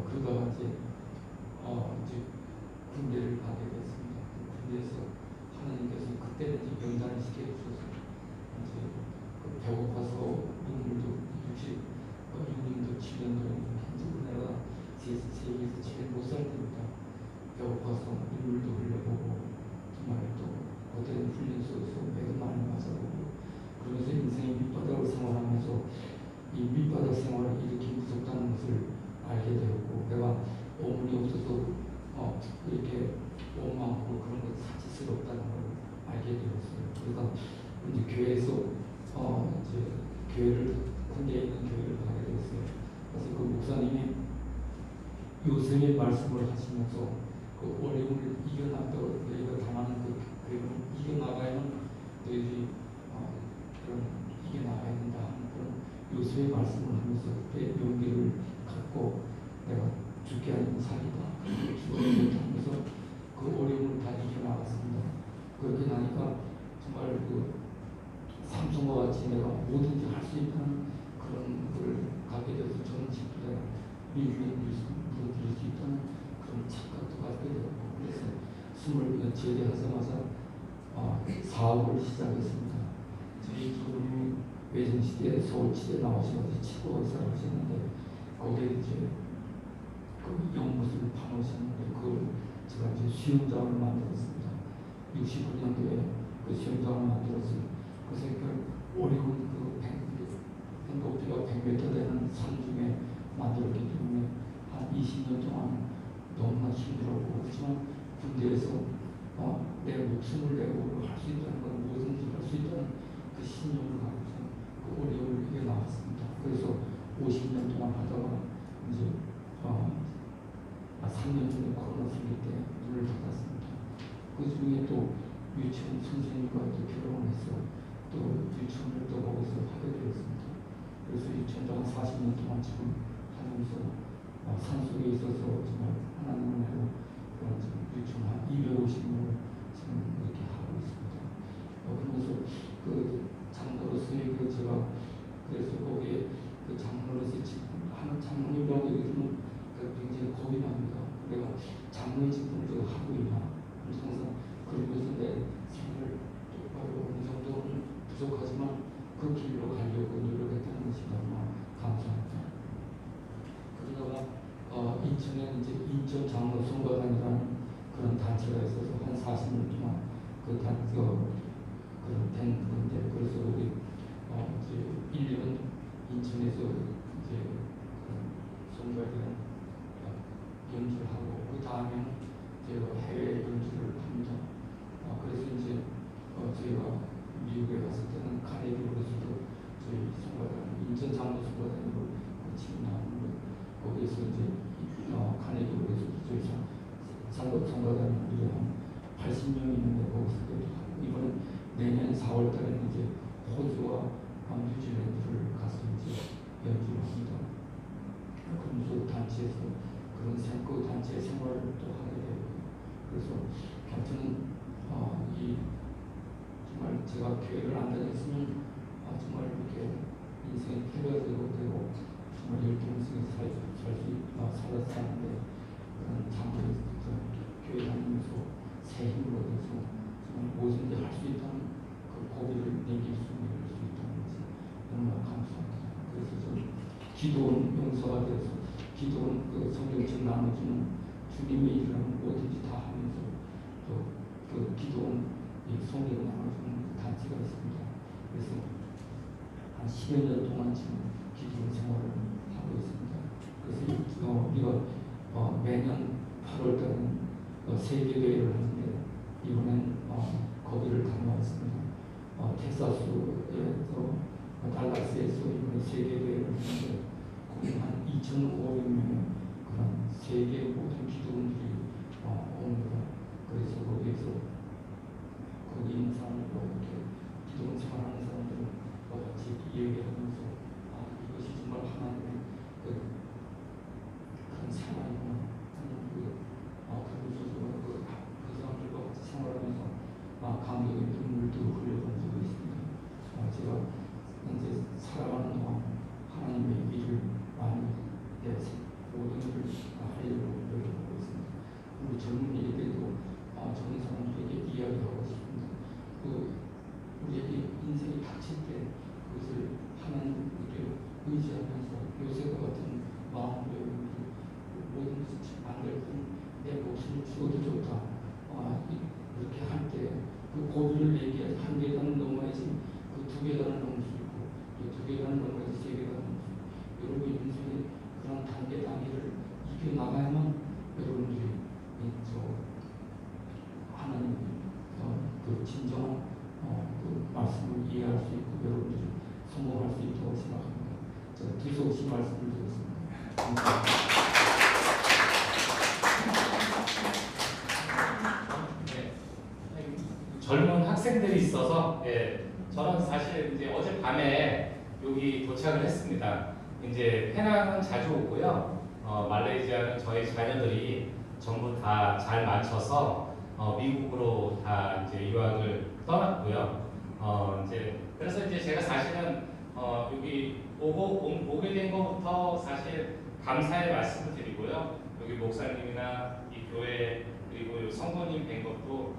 그러다가 이제 군대를 가게 됐습니다. 군대에서 하나님께서 그때는 이제 명단을 시켜주셔서 이제 배고파서 눈물도 6년도 7년도 힘들고 내가 세계에서 제일 못 살 때입니다. 배고파서 눈물도 흘려보고 정말 또 고된 훈련소에서 매일 많이 맞아보고 그러면서 인생의 밑바닥을 생활하면서 이 밑바닥 생활을 이렇게 무섭다는 것을 알게 되었고, 내가 어머니 없어서 이렇게 원망하고 그런 것 사치스럽다는 걸 알게 되었어요. 그래서 이제 교회에서 이제 교회를 군대에 있는 교회를 가게 되었어요. 그래서 그 목사님이 요셉의 말씀을 하시면서 그 어려움을 이겨나가고 너희가 당하는 그 어려움을 이겨나가야만 너희들이 그런 이겨나가야 된다 하는 그런 요셉의 말씀을 하면서 그때 용기를 갖고 내가 죽게 아니면 살리다 죽어야 된다 하면서 그 어려움을 다 이겨나갔습니다. 그렇게 나니까 정말 그 삼성과 같이 내가 뭐든지 할 수 있는 그런 걸 갖게 민주에 물어드릴 수 있다는 그런 착각도 갖게 되었고, 그래서 20 제대하자마자 사업을 시작했습니다. 저희 부모님이 외전시대에 서울시대에 나오셔서 치고사를 하셨는데, 거기에 이제 그 연못을 파놓으셨는데 그걸 제가 이제 수영장을 만들었습니다. 69년도에 그 수영장을 만들어서 그래서 어려운 높이가 100m 되는 산 중에 만들었기 때문에 한 20년 동안 너무나 힘들었고, 그렇지만 군대에서 내 목숨을 내고 할 수 있다는 건 뭐든지 할 수 있다는 그 신념을 갖고서 그 어려움을 이겨나왔습니다. 그래서 50년 동안 하다가 이제 3년 전에 코로나 생길 때 문을 닫았습니다. 그 중에 또 유치원 선생님과 또 결혼을 해서 또 유치원을 또 거기서 하게 되었습니다. 그래서 유치원장 40년 동안 지금 하면서 산속에 있어서 정말 하나님을 해로 유치원 한 250명을 지금 이렇게 하고 있습니다. 그러면서 그 장로로서의 그 제가 그래서 거기에 그 장로로서 하는 장로님이라고 얘기하면 굉장히 겁이 납니다. 내가 장로의 직분을 하고 있나? 항상 그러면서 내 생을 똑바로 어느 정도는 부족하지만 그 길로 가려고 노력했다는 것이 너무 감사합니다. 그러다가 인천에 이제 인천 장로 선거단이라는 그런 단체가 있어서 한 40년 동안 그 단체가 된 건데, 그래서 우리 이제 1년 인천에서 이제 선거에 대한 연주를 하고 그 다음에는 제가 해외 연주를 합니다. 그래서 이제 저희가 미국에 갔을 때는 카네기홀에서도 저희 선거단 인천 장로 선거단으로 지금 나오는데, 거기에서 이제 카네기홀에서 저희 선거단이 한 80명 있는데 거기서도 하고, 이번에 내년 4월달에는 이제 호주와 뉴질랜드를 가서 이제 연주를 합니다. 그러면서 단체에서 그런 그 단체 생활을 또 하게 되고, 그래서 저는 정말 제가 교회를 안 다녔으면 정말 이렇게 인생의 패배되고 정말 열등성에 살았었는데, 그런 장로에서 교회 다니면서 새 힘을 얻어서 정말 뭐든지 할 수 있다는 그 고비를 내길 수 있다는 것이 너무나 감사합니다. 그래서 저는 기도원 용서가 되어서 기도원 그 성경책 나눠주는 주님의 일을 하면 뭐든지 다 하면서 또 그 기도원 성경 나눠주는 단체가 있습니다. 그래서 한 10여 년 동안 지금 기도원 생활을 하고 있습니다. 그래서 우리가 매년 8월달은 세계대회를 하는데, 이번엔 거기를 다녀왔습니다. 텍사스에서 달라스에서 이번에 세계대회를 하는데, 거기 한 2,500명의 그런 세계 모든 기도원들이 옵니다. 그래서 거기에서 거기 있는 사람들과 이렇게 기도원 생활하는 사람들과 같이 얘기하면서 이것이 정말 하나님의 그런 생활이구나 하는 그러면서 그 사람들과 같이 생활하면서 감격의 눈물도 흘려본 적이 있습니다. 제가 이제 살아가는 동안 하나님의 일을 많이 모든 일을 하려고 노력하고 있습니다. 우리 젊은이들도 젊은 사람들에게 이야기하고 싶습니다. 우리에게 인생이 닥칠 때 그것을 하나님께 의지하면서 요셉과 같은 마음으로 모든 것을 만들 뿐 내 목숨을 주어도 좋다. 이렇게 할 때 그 고비를 얘기해 한 계단은 넘어야지 그 두 계단을 넘을 수 있고, 두 계단을 넘어야지 세 계단을 넘을 수 있고, 여러분 인생의 그런 단계 단계를 이겨 나가야만 여러분들이 하나님 그 진정한 그 말씀을 이해할 수 있고 여러분들이 성공할 수 있다고 생각합니다. 제가 두서없이 말씀을 드렸습니다. 젊은 학생들이 있어서 저는 사실 이제 어젯밤에 여기 도착을 했습니다. 이제 페낭은 자주 오고요. 말레이시아는 저희 자녀들이 전부 다 잘 맞춰서 미국으로 다 이제 유학을 떠났고요. 이제 그래서 이제 제가 사실은 여기 오게 된 것부터 사실 감사의 말씀을 드리고요. 여기 목사님이나 이 교회 그리고 성도님 뵌 것도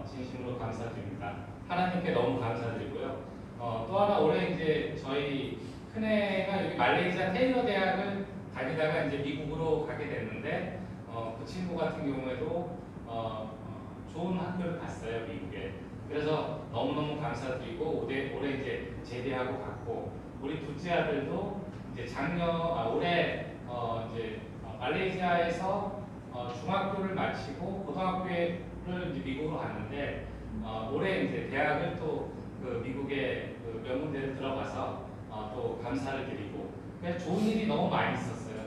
진심으로 감사드립니다. 하나님께 너무 감사드리고요. 또 하나 올해 이제 저희 큰애가 여기 말레이시아 테일러 대학을 다니다가 이제 미국으로 가게 됐는데 그 친구 같은 경우에도 좋은 학교를 갔어요, 미국에. 그래서 너무너무 감사드리고 올해 이제 제대하고 갔고, 우리 둘째 아들도 이제 올해 이제 말레이시아에서 중학교를 마치고 고등학교를 이제 미국으로 갔는데 올해 이제 대학을 또 그 미국의 그 명문대를 들어가서 또 감사를 드리고, 그냥 좋은 일이 너무 많이 있었어요.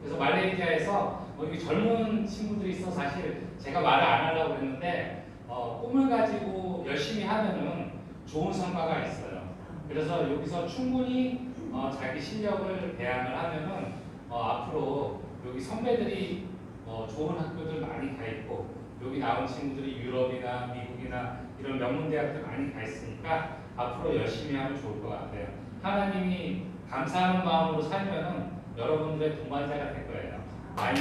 그래서 말레이시아에서 여기 젊은 친구들이 있어 사실 제가 말을 안 하려고 했는데 꿈을 가지고 열심히 하면은 좋은 성과가 있어요. 그래서 여기서 충분히 자기 실력을 배양을 하면은 앞으로 여기 선배들이 좋은 학교들 많이 가 있고, 여기 나온 친구들이 유럽이나 미국이나 이런 명문대학들 많이 가 있으니까 앞으로 열심히 하면 좋을 것 같아요. 하나님이 감사하는 마음으로 살면은 여러분들의 동반자가 될 거예요. 많이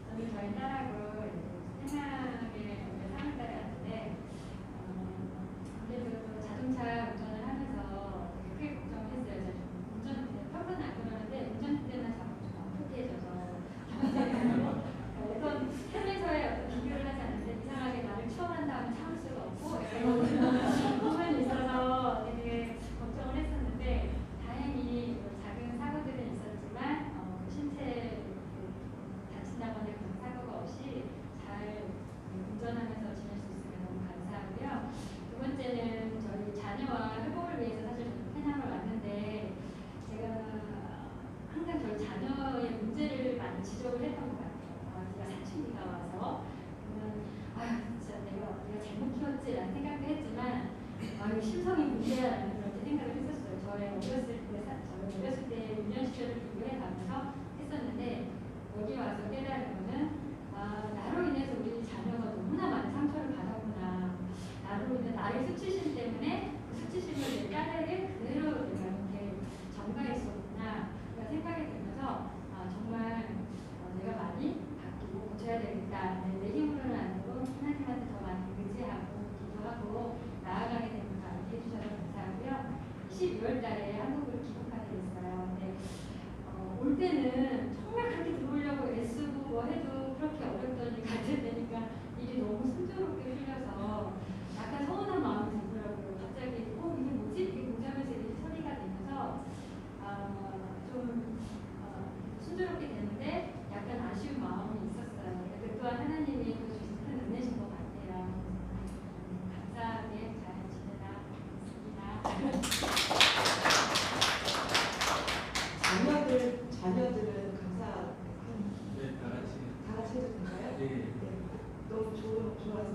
저는 저희 딸하고 생각에 상한 딸이 왔는데 아무래도 자동차 운전을 하면서 되게 크게 걱정을 했어요. 운전 평소는 안 그러는데 운전 때나 자꾸 좀 어떻게해져서 어떤 삶에서의 어떤 비교를 하지 않는데 이상하게 나를 추월한 다음에 참을 수가 없고 이런 부분이 있어서 되게 걱정을 했었는데, 다행히 작은 사고들은 있었지만 신체 다친다거나 그런 사고가 없이 잘 운전하면서 지낼 수 있으면 너무 감사하고요. 두 번째는 저희 자녀와 회복을 위해서 사실 페낭을 왔는데, 제가 항상 저희 자녀의 문제를 많이 지적을 했던 것 같아요. 제가 사춘기가 와서 그러면 진짜 내가 잘못 키웠지라는 생각도 했지만 심성이 문제야라는 그렇게 생각을 했었어요. 저희 어렸을 때 유년 시절을 비교해가면서 했었는데, 여기 와서 깨달은 거는 나로 인해서 우리 자녀가 너무나 많은 상처를 받았구나. 나로 인해 나의 수치심 때문에 그 수치심을 내 딸에게 그대로 내가 이렇게 전가했었구나. 그런 생각이 들면서 정말 내가 많이 바뀌고 고쳐야 되겠다. 내 힘으로는 안 되고 하나님한테 더 많이 의지하고 기도하고 나아가게 되는 걸 알게 해주셔서 감사하고요. 12월 달에 한국으로 귀국하게 됐어요. 근데 올 때는 정말 그렇게 들어오려고 애쓰고 뭐 해도 그렇게 어렵더니 같이 되니까 일이 너무 순조롭게 흘려서 약간 서운한 마음이 들더라고요. 갑자기 이게 뭐지? 이게 공장에서 이렇게 처리가 되면서 좀 순조롭게 되는데 약간 아쉬운 마음이 있었어요. 그 또한 하나님이 그 주신 큰 은혜신 것 같아요. 감사하게 잘 지내다 있습니다. 자녀들은 감사 네, 다 같이 해도 될까요? 네. 너무 좋아서.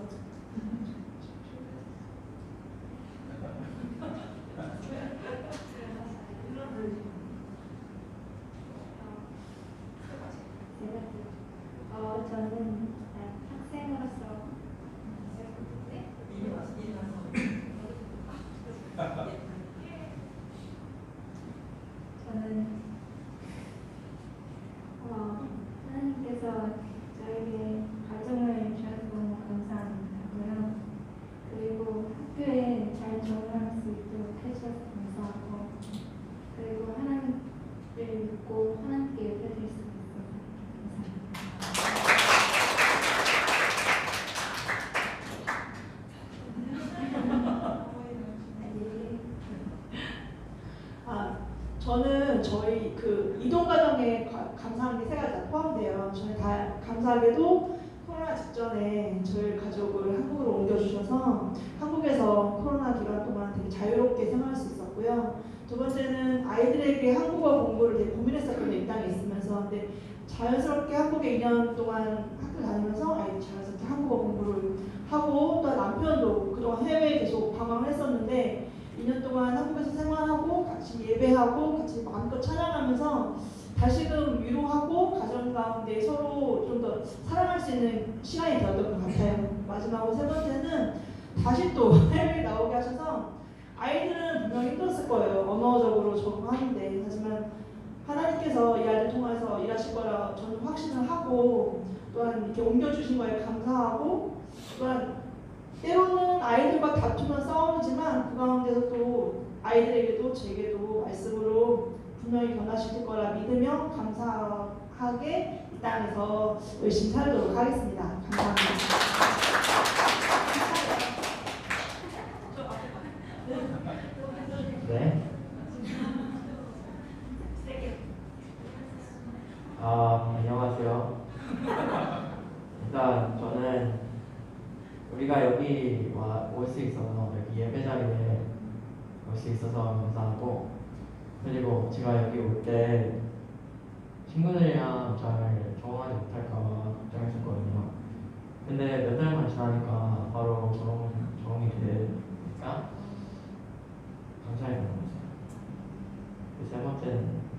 저는 학생으로서 저는 하나님께서 저에게 가정을 주셔서 너무 감사하고요. 그리고 학교에 잘 적응할 수 있도록 해주셔서 감사하고, 그리고 하나님을 믿고 하나님께 예배드릴 수 있어서 저는 저희 그 이동 과정에 감사한 게 세 가지 다 포함돼요. 저는 다 감사하게도 코로나 직전에 저희 가족을 한국으로 옮겨주셔서 한국에서 코로나 기간 동안 되게 자유롭게 생활할 수 있었고요. 두 번째는 아이들에게 한국어 공부를 되게 고민했었거든요. 이 땅에 있으면서. 근데 자연스럽게 한국에 2년 동안 학교 다니면서 아이들이 자연스럽게 한국어 공부를 하고, 또 남편도 그동안 해외에 계속 방황을 했었는데 2년 동안 한국에서 생활하고 같이 예배하고 같이 마음껏 찬양하면서 다시금 위로하고 가정 가운데 서로 수 있는 시간이 되었던 것 같아요. 마지막으로 세 번째는 다시 또 해외에 나오게 하셔서 아이들은 분명히 힘들었을 거예요. 언어적으로 적응하는데. 하지만 하나님께서 이 아이들 통해서 일하실 거라 저는 확신을 하고 또한 이렇게 옮겨주신 거에 감사하고 또한 때로는 아이들과 다투면 싸움이지만 그 가운데서 또 아이들에게도 제게도 말씀으로 분명히 변화시킬 거라 믿으며 감사하게 이 땅에서 열심히 살도록 하겠습니다. 감사합니다. 네. 안녕하세요. 일단 저는 우리가 여기 올 수 있어서 여기 예배 자리에 올 수 있어서 감사하고, 그리고 제가 여기 올 때 친구들이랑 잘 적응하지 못할까 걱정했었거든요. 근데 몇 달만 지나니까 바로 적응이 되니까 감사히 받는 거죠. 세 번째는